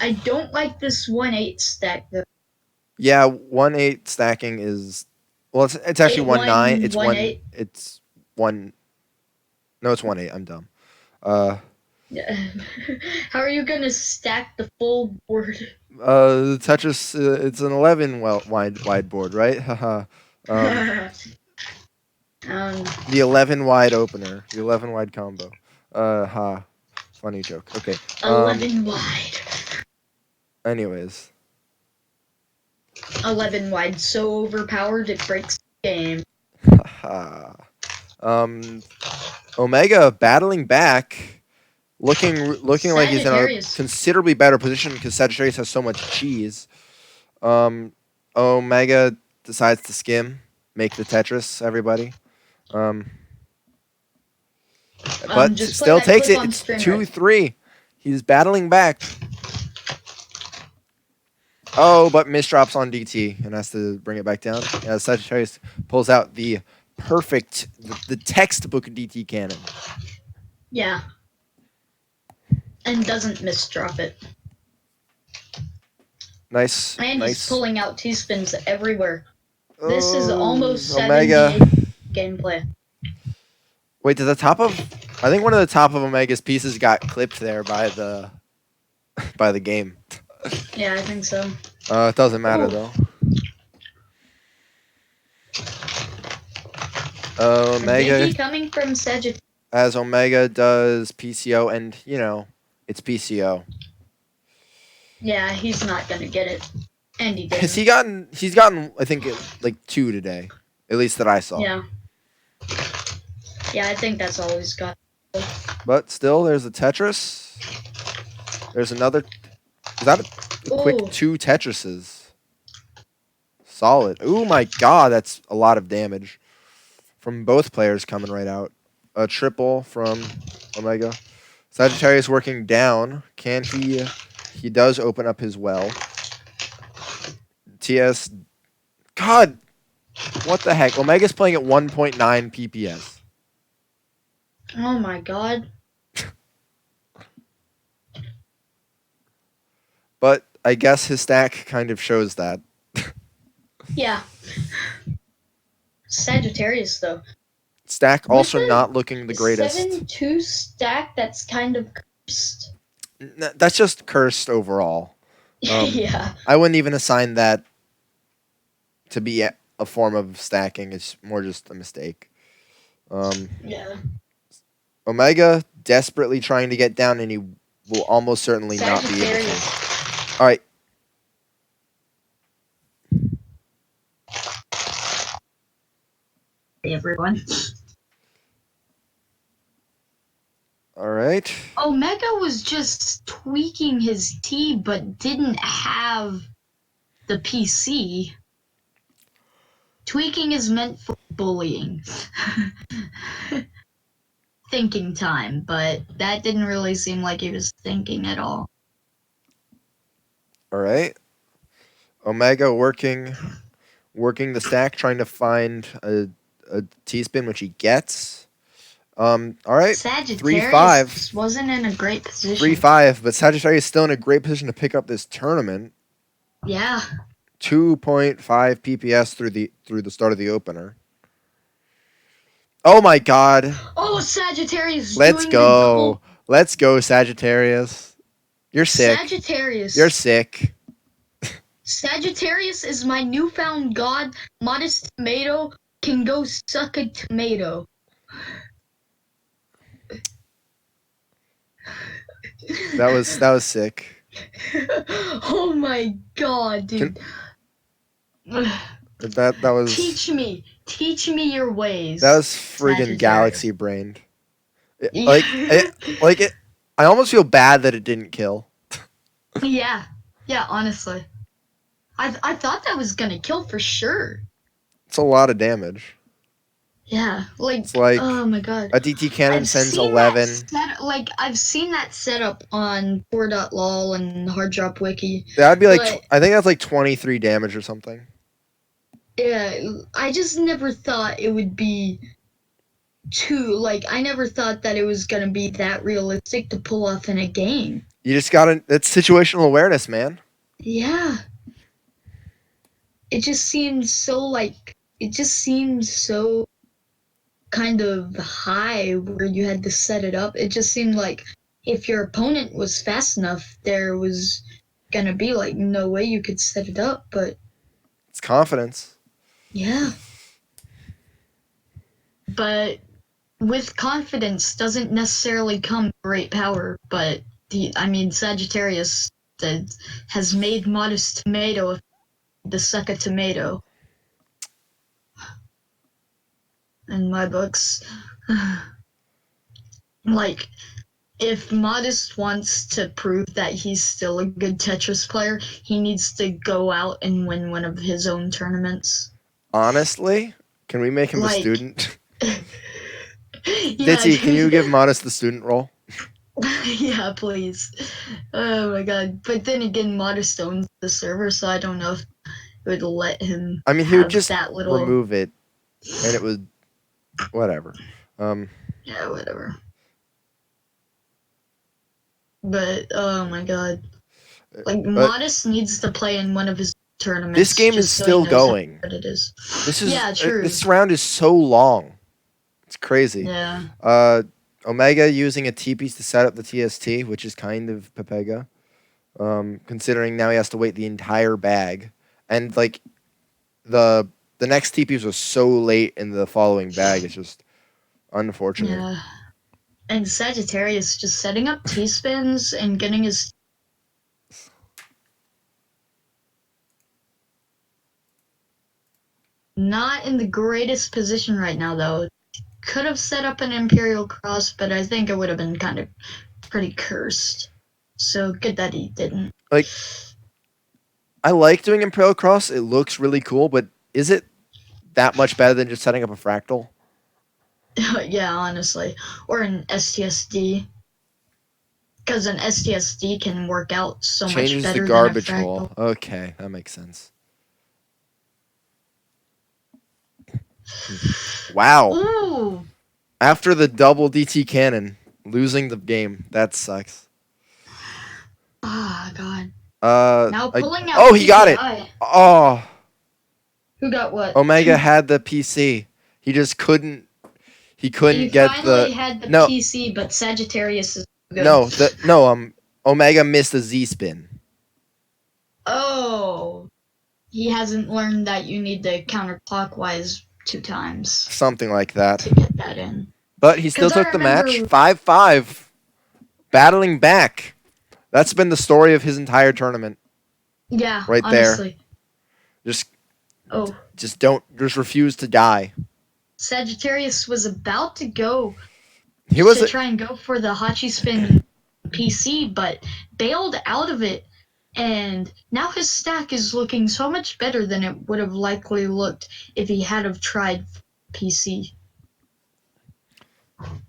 I don't like this 1-8 stack though. Yeah, 1-8 stacking is well. It's actually 1-9. It's 1-8. It's one. No, it's 1-8. I'm dumb. Uh, Yeah. How are you gonna stack the full board? the Tetris. It's an 11 wide board, right? Haha. The 11 wide opener, the 11 wide combo. Funny joke. Okay. 11 wide. Anyways, 11 wide, so overpowered it breaks the game. haha. Omega battling back, looking like he's in a Sagittarius. considerably better position because Sagittarius has so much cheese. Omega decides to skim, make the Tetris. Everybody. But Just still put that takes clip it. on It's screen, 2-3. He's battling back. Oh, but misdrops on DT and has to bring it back down. Yeah, Sagittarius pulls out the textbook DT cannon. Yeah. And doesn't misdrop it. Nice. And nice. he's pulling out T-spins everywhere. This is Oh, almost Omega. 70 gameplay. Wait, did the top of? I think one of the top of Omega's pieces got clipped there by the by the game. Yeah, I think so. It doesn't matter Ooh. though. Omega DT coming from Sagittarius. as Omega does PCO, and it's PCO. Yeah, he's not gonna get it. And he Has didn't. he's gotten I think like 2 today, at least that I saw. Yeah. Yeah, I think that's all he's got. But still, there's a Tetris. There's another. Is that a quick Ooh. 2 Tetrises? Solid. Oh my god, that's a lot of damage from both players coming right out. A triple from Omega. Sagittarius working down. Can he? He does open up his well. TS. God, what the heck? Omega's playing at 1.9 PPS. Oh my god. But I guess his stack kind of shows that. Yeah. Sagittarius though. Stack also With not looking the greatest. 7-2 stack that's kind of cursed. That's just cursed overall. Yeah. I wouldn't even assign that to be a form of stacking. It's more just a mistake. Yeah. Omega desperately trying to get down, and he will almost certainly not be able to. All right. Hey everyone. All right. Omega was just tweaking his T but didn't have the PC. Tweaking is meant for bullying. Thinking time, but that didn't really seem like he was thinking at all. All right. Omega working the stack, trying to find a T-spin, which he gets. All right, 3-5. Sagittarius wasn't in a great Three position. five, but Sagittarius is still in a great position to pick up this tournament. Yeah. 2.5 PPS through the start of the opener. Oh my God! Oh, Sagittarius Let's doing the go! Let's go, Sagittarius. You're sick. You're Sagittarius. sick. Sagittarius is my newfound god. Modest Tomato can go suck a tomato. That was sick. Oh my god, Can, dude. that was Teach me your that ways, was friggin' Sagittarius. galaxy brained. Yeah. I almost feel bad that it didn't kill. Yeah, honestly. I thought that was gonna kill for sure. It's a lot of damage. Yeah, It's like oh my god. a DT cannon I've sends seen that 11. set I've seen that setup on 4.lol and Hard Drop Wiki, That'd be like but I think that's like 23 damage or something. yeah, I just never thought it would be I never thought that it was gonna be that realistic to pull off in a game. You just gotta. It's situational awareness, man. Yeah. It just seems so kind of high where you had to set it up. It just seemed like if your opponent was fast enough, there was gonna be like no way you could set it up. But It's confidence. yeah, but with confidence doesn't necessarily come great power. But Sagittarius that has made Modest Tomato the suck a tomato in my books. Like, if Modest wants to prove that he's still a good Tetris player, he needs to go out and win one of his own tournaments. Honestly, can we make him a Like, student? yeah, Ditty, can you give Modest the student role? yeah, please. Oh my god. But then again, Modest owns the server, so I don't know if it would let him I mean, he would have just that little. remove it, and it would whatever. Yeah, whatever. But oh my god. Like, Modest needs to play in one of his tournaments. This game is just so still he knows going. how good it is. This is Yeah, true. This round is so long. It's crazy. Yeah. Omega using a T-piece to set up the TST, which is kind of Pepega. Considering now he has to wait the entire bag, and like the next T-piece was so late in the following bag. It's just unfortunate. Yeah. And Sagittarius just setting up T-spins and getting his. Not in the greatest position right now, though. Could have set up an Imperial Cross, but I think it would have been kind of pretty cursed. So good that he didn't. Like, I like doing Imperial Cross. It looks really cool, but is it that much better than just setting up a fractal? Yeah, honestly. Or an STSD. Because an STSD can work out so Changes much better the than a garbage fractal. hole. Okay, that makes sense. Wow. Ooh! After the double DT cannon, losing the game. That sucks. Ah, God. Uh, Now I- pulling out oh, he got it. PPI. Oh, Who got what? Omega had the PC. He just couldn't. He couldn't He get finally the. had the No, PC, but Sagittarius is good. no. Omega missed the Z spin. Oh. He hasn't learned that you need to counterclockwise 2 times Something like that. to get that in. But he still 'Cause I took the match. remember- 5-5. Battling back. That's been the story of his entire tournament. Yeah, Right there. honestly. Just Oh, refuse to die. Sagittarius was about to go He was to try and go for the Hachi Spin PC, but bailed out of it. And now his stack is looking so much better than it would have likely looked if he had have tried PC.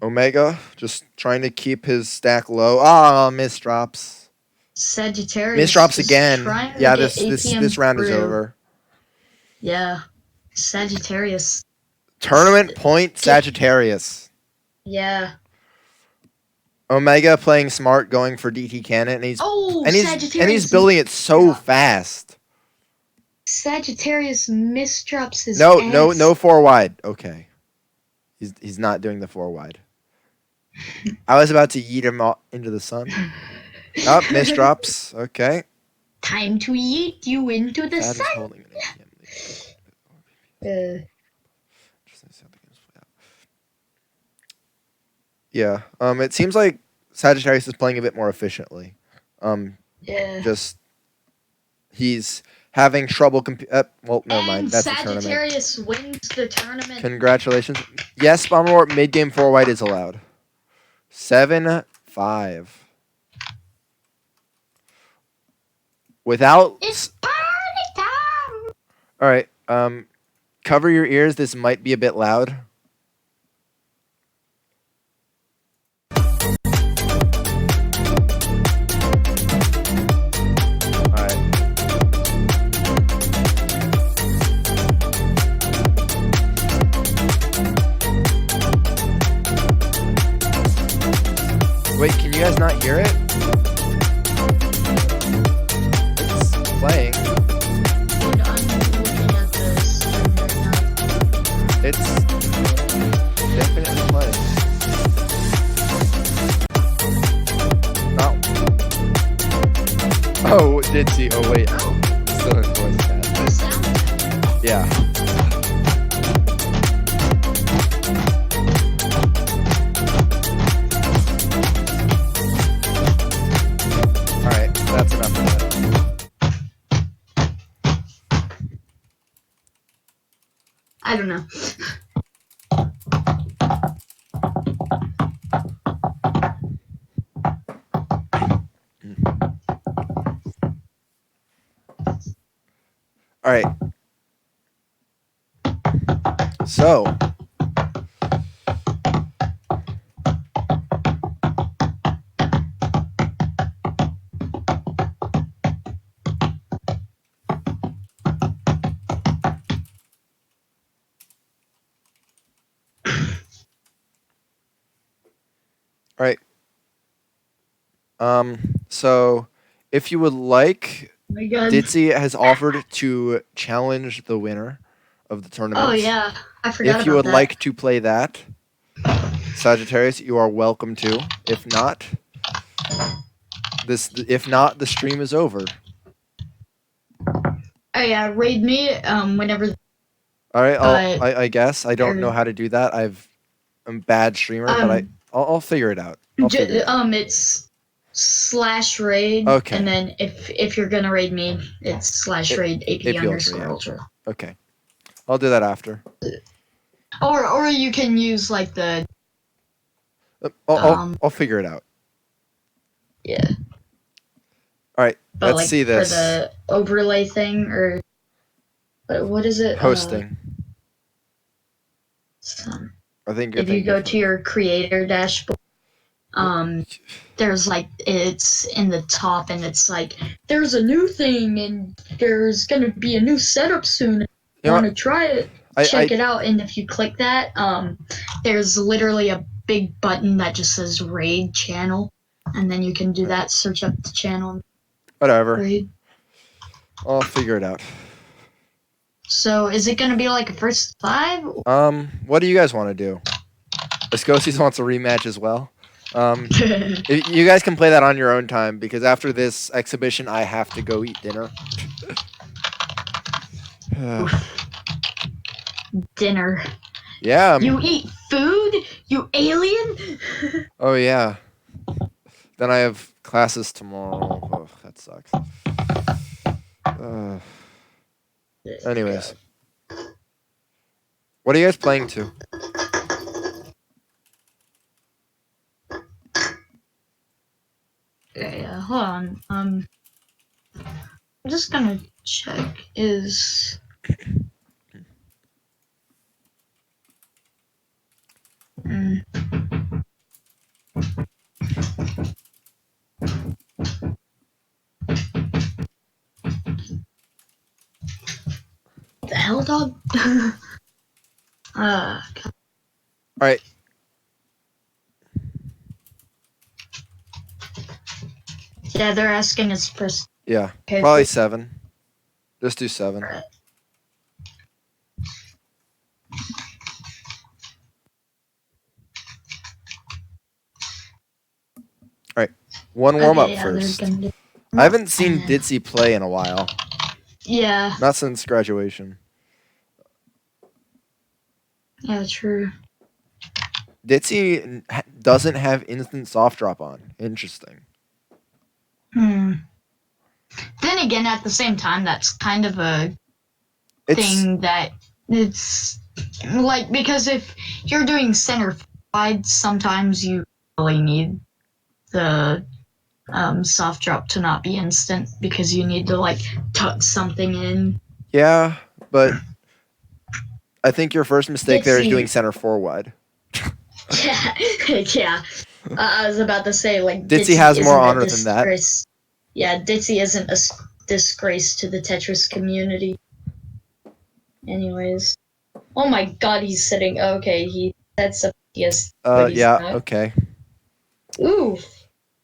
Omega just trying to keep his stack low. Ah, misdrops. Sagittarius Misdrops just again. trying to Yeah, get this ATM round is through. over. Yeah, Sagittarius. Tournament point Sagittarius. Yeah. Omega playing smart, going for DT cannon, and Oh, he's Sagittarius building it so misdrops. fast. Sagittarius misdrops his No ass. 4 wide. Okay, he's not doing the 4 wide. I was about to yeet him into the sun. Up, misdrops. Okay. Time to yeet you into the Sad is sun. holding an ATM. Uh, Yeah. It seems like Sagittarius is playing a bit more efficiently. yeah. Just he's having trouble. Well, never mind. And That's the tournament. Sagittarius wins the tournament. Congratulations. Yes, Bomber mid game 4 wide is allowed. 7-5. Without. It's party time. All right. Cover your ears. This might be a bit loud. All right. Wait, can you guys not hear it? It's playing. Dude, I'm looking at this right now. It's definitely playing. Oh, did see. Oh wait, still in voice chat. The sound. Yeah. All right, that's enough of that. I don't know. All right. So. All right. So if you would like, Oh my God. Ditzy has offered to challenge the winner of the tournament. Oh yeah, I forgot If you about would that. like to play that, Sagittarius, you are welcome to. If not, the stream is over. Oh yeah, raid me whenever. All right, But- I guess I don't know how to do that. I'm a bad streamer, but I'll figure it out. It's /raid. Okay. And then if you're gonna raid me, it's /raid AP AP underscore yeah. ultra. Okay, I'll do that after. Or you can use like the I'll figure it out. yeah. All right, But let's like see this. for the overlay thing or what is it? Hosting. I think you're if you go thinking to your creator dashboard, there's like it's in the top and it's like there's a new thing and there's gonna be a new setup soon. You Want to try it? Check I it out, and if you click that, there's literally a big button that just says raid channel, and then you can do that. Search up the channel. Whatever. Raid. I'll figure it out. So is it gonna be like a first 5? What do you guys want to do? Escosis wants a rematch as well. You guys can play that on your own time because after this exhibition, I have to go eat dinner. Dinner. Yeah. You eat food? You alien? Oh yeah. Then I have classes tomorrow. Oh, that sucks. Anyways, what are you guys playing to? Yeah, hold on. I'm just gonna check. Is the hell, dog? All right. Yeah, they're asking us for. Yeah, Okay, probably 7. Just do 7. for All right, one warm okay, up yeah, they're first. gonna do. I haven't seen And Ditzy play in a while. yeah, Not since graduation. yeah, true. Ditzy doesn't have instant soft drop on. Interesting. Hmm. Then again, at the same time, that's kind of a It's thing that it's like because if you're doing center wide, sometimes you really need the soft drop to not be instant because you need to like tuck something in. yeah, but I think your first mistake there is doing Ditsy, center 4 wide. yeah, yeah. I was about to say like Ditzy Ditsy has more isn't a honor than that. disgrace. Yeah, Ditsy isn't a disgrace to the Tetris community. Anyways, oh my God, he's sitting. Okay, he said something. Yes, but he's Yeah, not. okay. Ooh.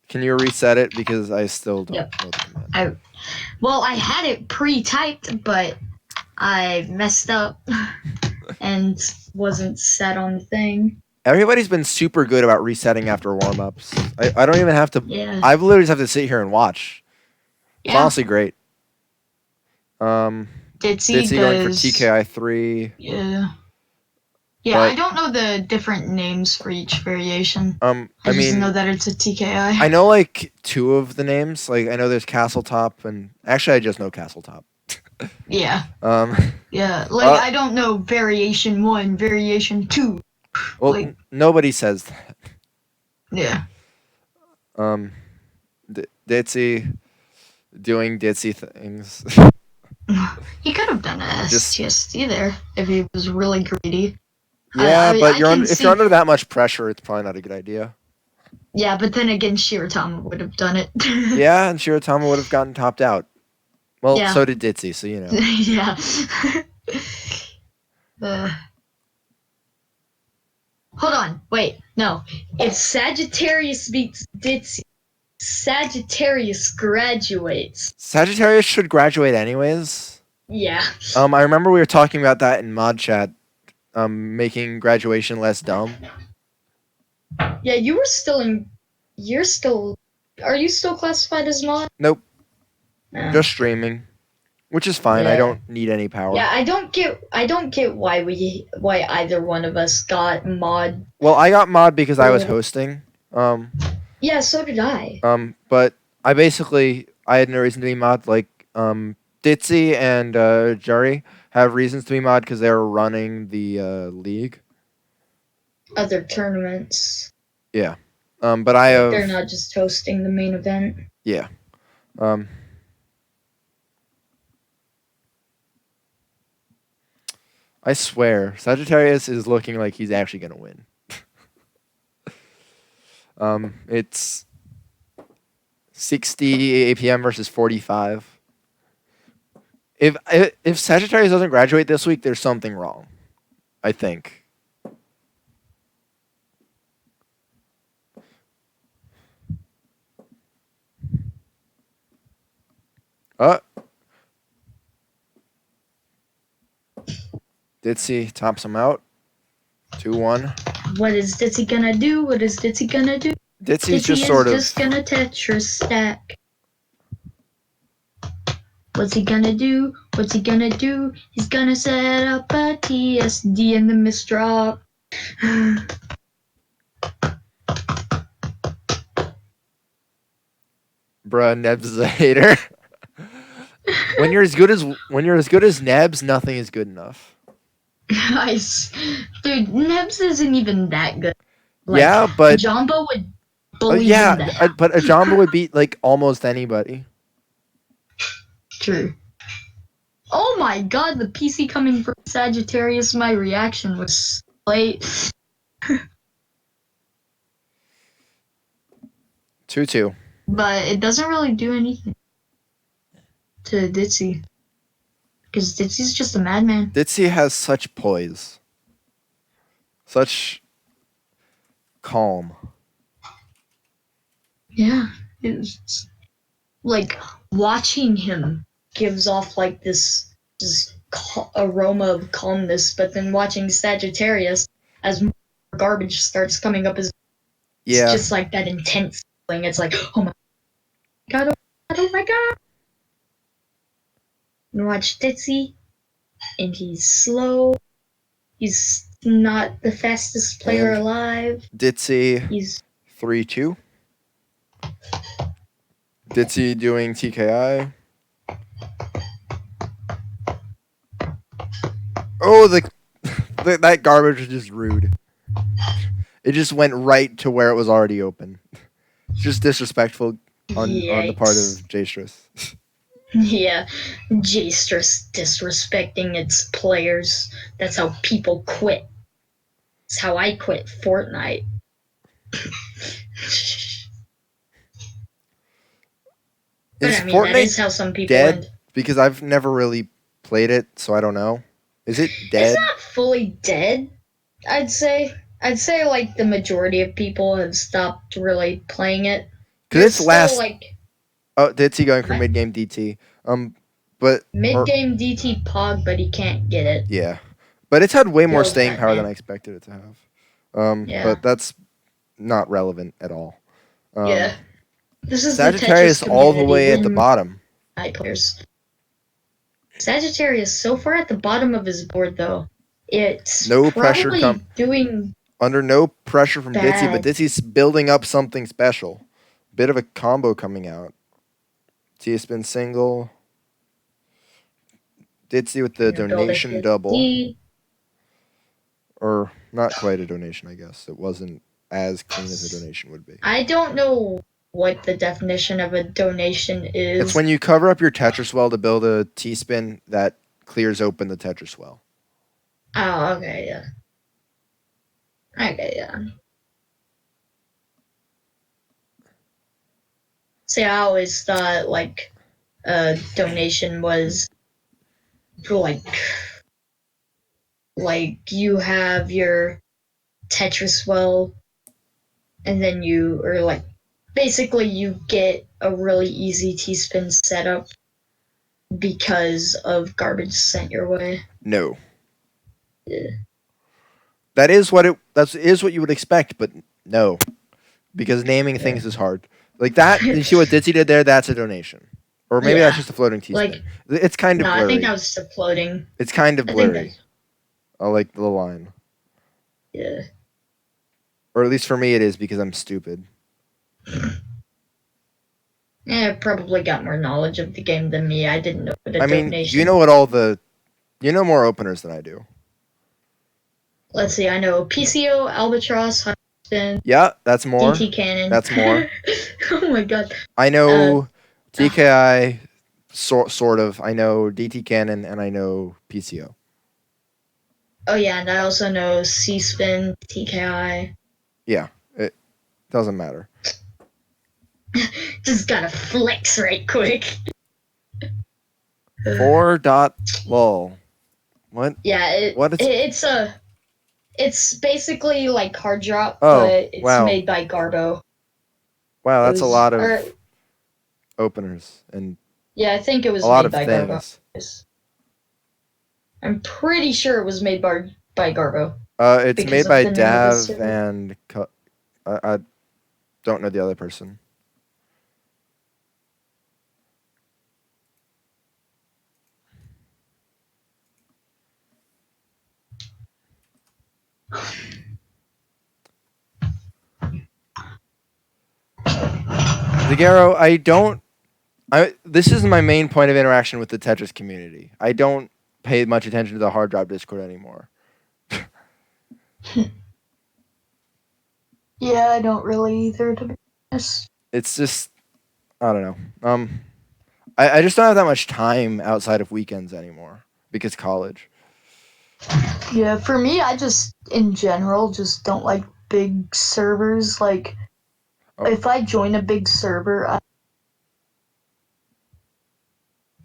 Can you reset it because I still don't Yep. know the command. I had it pre-typed, but I messed up and wasn't set on the thing. Everybody's been super good about resetting after warm ups. I don't even have to. Yeah. I literally just have to sit here and watch. It's Yeah. honestly great. Ditsy Ditzy going for does. TKI 3. Yeah. Yeah, But I don't know the different names for each variation. I I just know mean, that it's a TKI. I know like 2 of the names. Like I know there's Castle Top, and actually I just know Castle Top. Yeah. Um, Yeah. Like I don't know variation 1, variation 2. well, Like nobody says that. yeah. Ditzy doing Ditzy things. He could have done a Just STSD there if he was really greedy. yeah, but I can if see. you're under that much pressure, it's probably not a good idea. Yeah, but then again, Shiratama would have done it. Yeah, and Shiratama would have gotten topped out. Well, Yeah. so did Ditzy, so you know. Yeah. Hold on. Wait. No. If Sagittarius beats Ditsy, Sagittarius graduates. Sagittarius should graduate anyways. Yeah. I remember we were talking about that in mod chat. Making graduation less dumb. Yeah, you were still in. You're still. Are you still classified as mod? Nope, No. just streaming, which is fine. I Yeah. don't need any power. Yeah, I don't get why either one of us got mod. Well, I got mod because I was hosting. Yeah, so did I. But I had no reason to be mod. Like Ditzy and Jari have reasons to be mod because they were running the league. Other tournaments. Yeah. But I have. They're not just hosting the main event. Yeah. I swear, Sagittarius is looking like he's actually gonna win. It's 60 APM versus 45. If Sagittarius doesn't graduate this week, there's something wrong. I think. Ditzy tops him out. 2-1. What is Ditsy gonna do? What is Ditsy gonna do? Ditzy's Ditsy just just gonna Tetris stack. What's he gonna do? What's he gonna do? He's gonna set up a TSD in the misdrop. Bruh, Nebs is a hater. when you're as good as Nebs, nothing is good enough. Nice. Dude, Nebs isn't even that good. Like, yeah, but Jumbo would bully him to hell. but a Jumbo would beat like almost anybody. True. Oh my god, the PC coming from Sagittarius, my reaction was late. 2-2. But it doesn't really do anything to Ditsy. Because Ditsy's just a madman. Ditzy has such poise. Such calm. Yeah. It's like watching him gives off like this aroma of calmness, but then watching Sagittarius as more garbage starts coming up, is it's Yeah, just like that intense feeling. It's like, oh my god, oh my god. And watch Ditzy, and he's slow. He's not the fastest player and alive. Ditzy He's 3-2. Ditzy doing TKI. Oh, that garbage was just rude. It just went right to where it was already open. Just disrespectful on the part yikes. of Jstress. Yeah, J-Stress disrespecting its players. That's how people quit. That's how I quit Fortnite. But Is I mean, that Fortnite is how some people dead? end. Because I've never really played it, so I don't know. Is it It's dead? not fully dead, I'd say. I'd say like the majority of people have stopped really playing it. Because There's it's still last. like Oh, Ditzy going for mid game DT. But mid or game DT Pog, but he can't get it. yeah, but it's had way more Feels staying bad, power than man. I expected it to have. Yeah. But that's not relevant at all. Yeah. This is the Tetris Sagittarius all the community. way at the When bottom. players. Sagittarius so far at the bottom of his board though. It's No pressure probably doing under no pressure from Ditzy, but bad. Ditzy's building up something special. Bit of a combo coming out. T-spin single. Ditzy with the Gonna build a donation double. D. Or not quite a donation, I guess. It wasn't as clean as a donation would be. I don't know what the definition of a donation It's is. when you cover up your Tetris well to build a T-spin that clears open the Tetris well. Oh, okay, yeah. Okay, yeah. See, I always thought like a donation was like you have your Tetris well, and then you or like basically you get a really easy T-spin setup because of garbage sent your way. No. Yeah. That is what what you would expect, but no. Because naming Yeah. things is hard. Like that, you see what Ditzy did there? That's a donation. Or maybe that's Yeah. just a floating Like, T-spin. It's kind of no, I think blurry. that was just floating. It's kind of I think blurry. that's I like the line. yeah. Or at least for me it is because I'm stupid. Yeah, I probably got more knowledge of the game than me. I didn't know what a I mean, donation. you know more openers than I do. Let's see, I know PCO, Albatross, Hudson, Yeah, that's more. DT Cannon. That's more. Oh my god. I know Uh, TKI, sort of. I know DT Cannon, and I know PCO. oh yeah, and I also know C-Spin, TKI. Yeah, it doesn't matter. Just gotta flex right quick. 4.lol. What? Yeah, What is? it's basically like Hard Drop, Oh, but it's wow. made by Garbo. Wow, that's a lot of Or, openers and yeah, I think it was a lot made of by things. Garbo. I'm pretty sure it was made by Garbo. It's Because made of by the name of the Dav server. and I don't know the other person. Zagaro, I don't. This is my main point of interaction with the Tetris community. I don't pay much attention to the hard drive Discord anymore. Yeah, I don't really either, to be honest. It's just I don't know. I just don't have that much time outside of weekends anymore because college. Yeah, for me, I just, in general, just don't like big servers. Like, Oh. if I join a big server,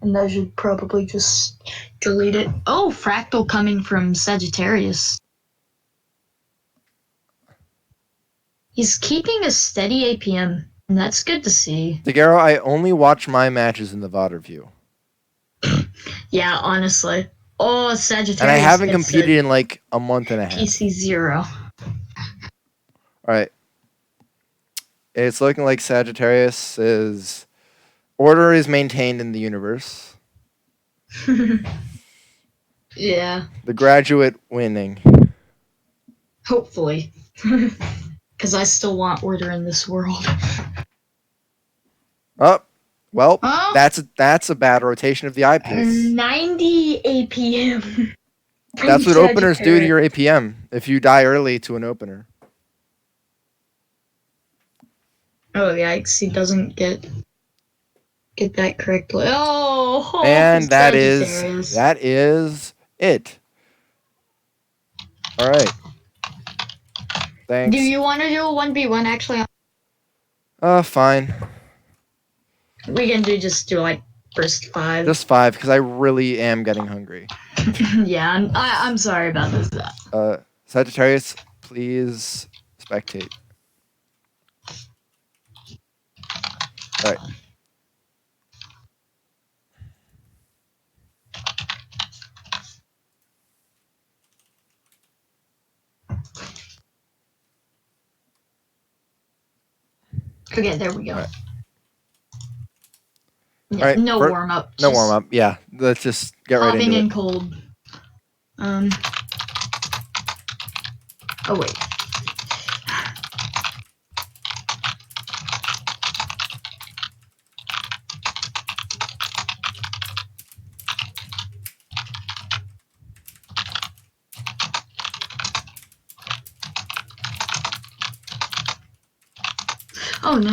and I should probably just delete it. Oh, Fractal coming from Sagittarius. He's keeping a steady APM. And that's good to see. Daguerre, I only watch my matches in the VOD review. Yeah, honestly. Oh, Sagittarius. And I haven't gets competed a in like a month and a half. PC 0. Alright. It's looking like Sagittarius' order is maintained in the universe. Yeah, The graduate winning. hopefully. Because I still want order in this world. Oh, well, Oh, that's a bad rotation of the eyepiece. 90 APM. That's what openers do to your APM if you die early to an opener. Oh, yikes, he doesn't get that correctly. Oh, And that Sagittarius. is it. All right. Thanks. Do you want to do a 1v1 actually? Fine. We can just do like first 5. Just 5 because I really am getting hungry. Yeah, I'm sorry about this. Sagittarius, please spectate. All right. Okay, there we go. All right. Yeah, All right, no warm up. No warm up. Yeah, let's just get right into it. Hopping in cold. Oh wait. Oh no.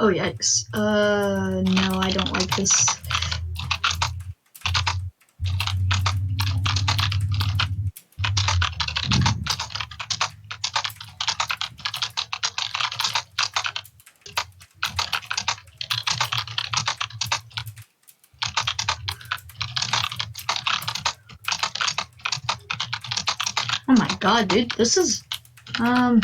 Oh yikes. No, I don't like this. Oh my god, dude, this is, I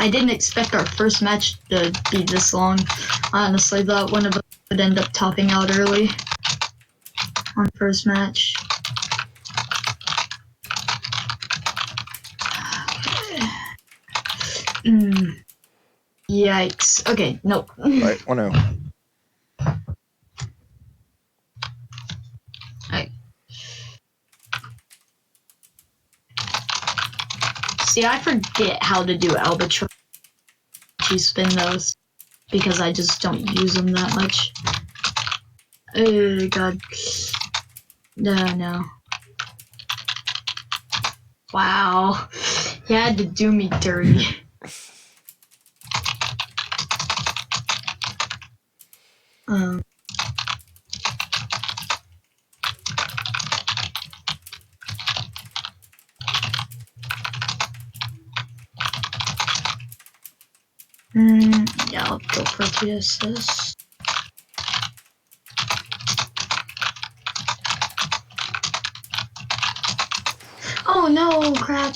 didn't expect our first match to be this long. I honestly thought one of us would end up topping out early on first match. Yikes. Okay, nope. Right, 1-0. See, I forget how to do albatross spin those because I just don't use them that much. Oh god. No. Wow. You had to do me dirty. Yeah, I'll go for TSS. Oh no, crap.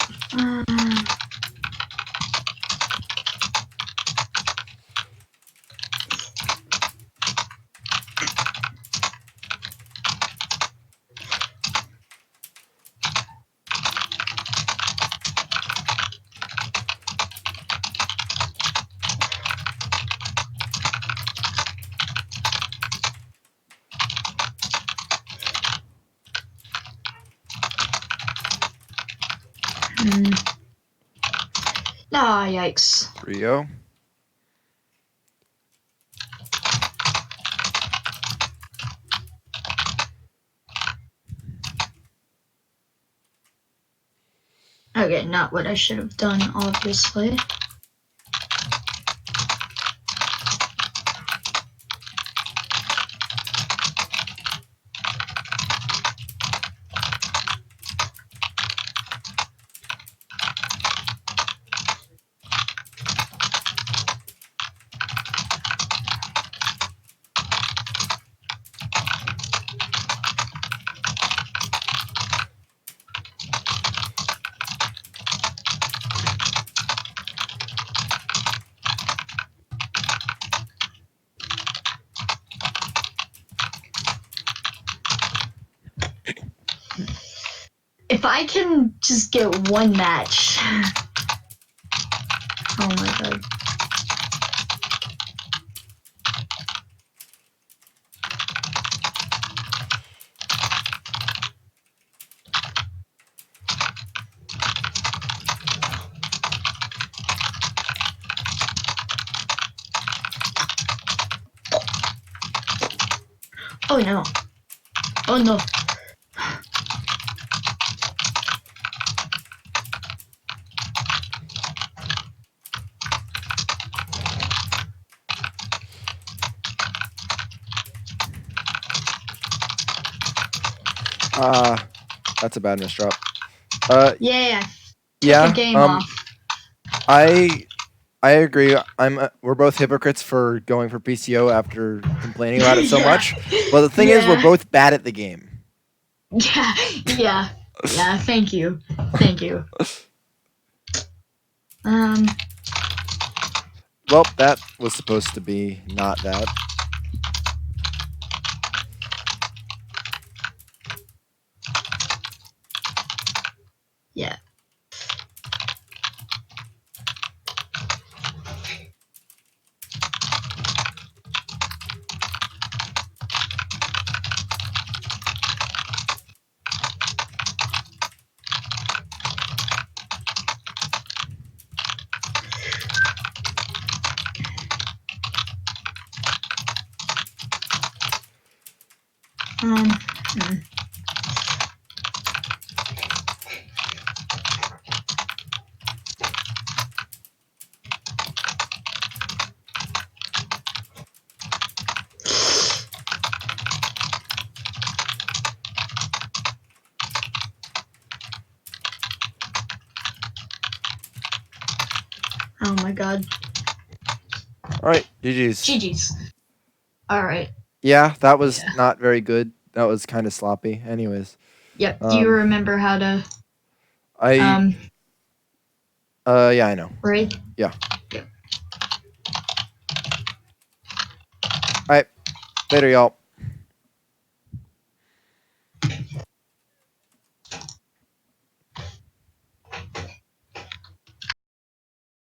Ah, yikes. 3-0. Okay, not what I should have done, obviously. if I can just get one match. Oh my god. Oh no. Oh no. That's a bad misdrop. Yeah. Took a Yeah. game off. I I agree. We're both hypocrites for going for PCO after complaining about it so Yeah. much. But the thing is, we're Yeah. both bad at the game. Yeah. Yeah. Yeah. Thank you. Thank you. Um. Well, that was supposed to be not that. Yeah. Hmm. Oh my god. All right, GG's. GG's. All right. Yeah, that was Yeah. not very good. That was kind of sloppy. Anyways, Yep. Do you um, remember how to I yeah, I know. rate? Yeah. Yep. All right, later, y'all.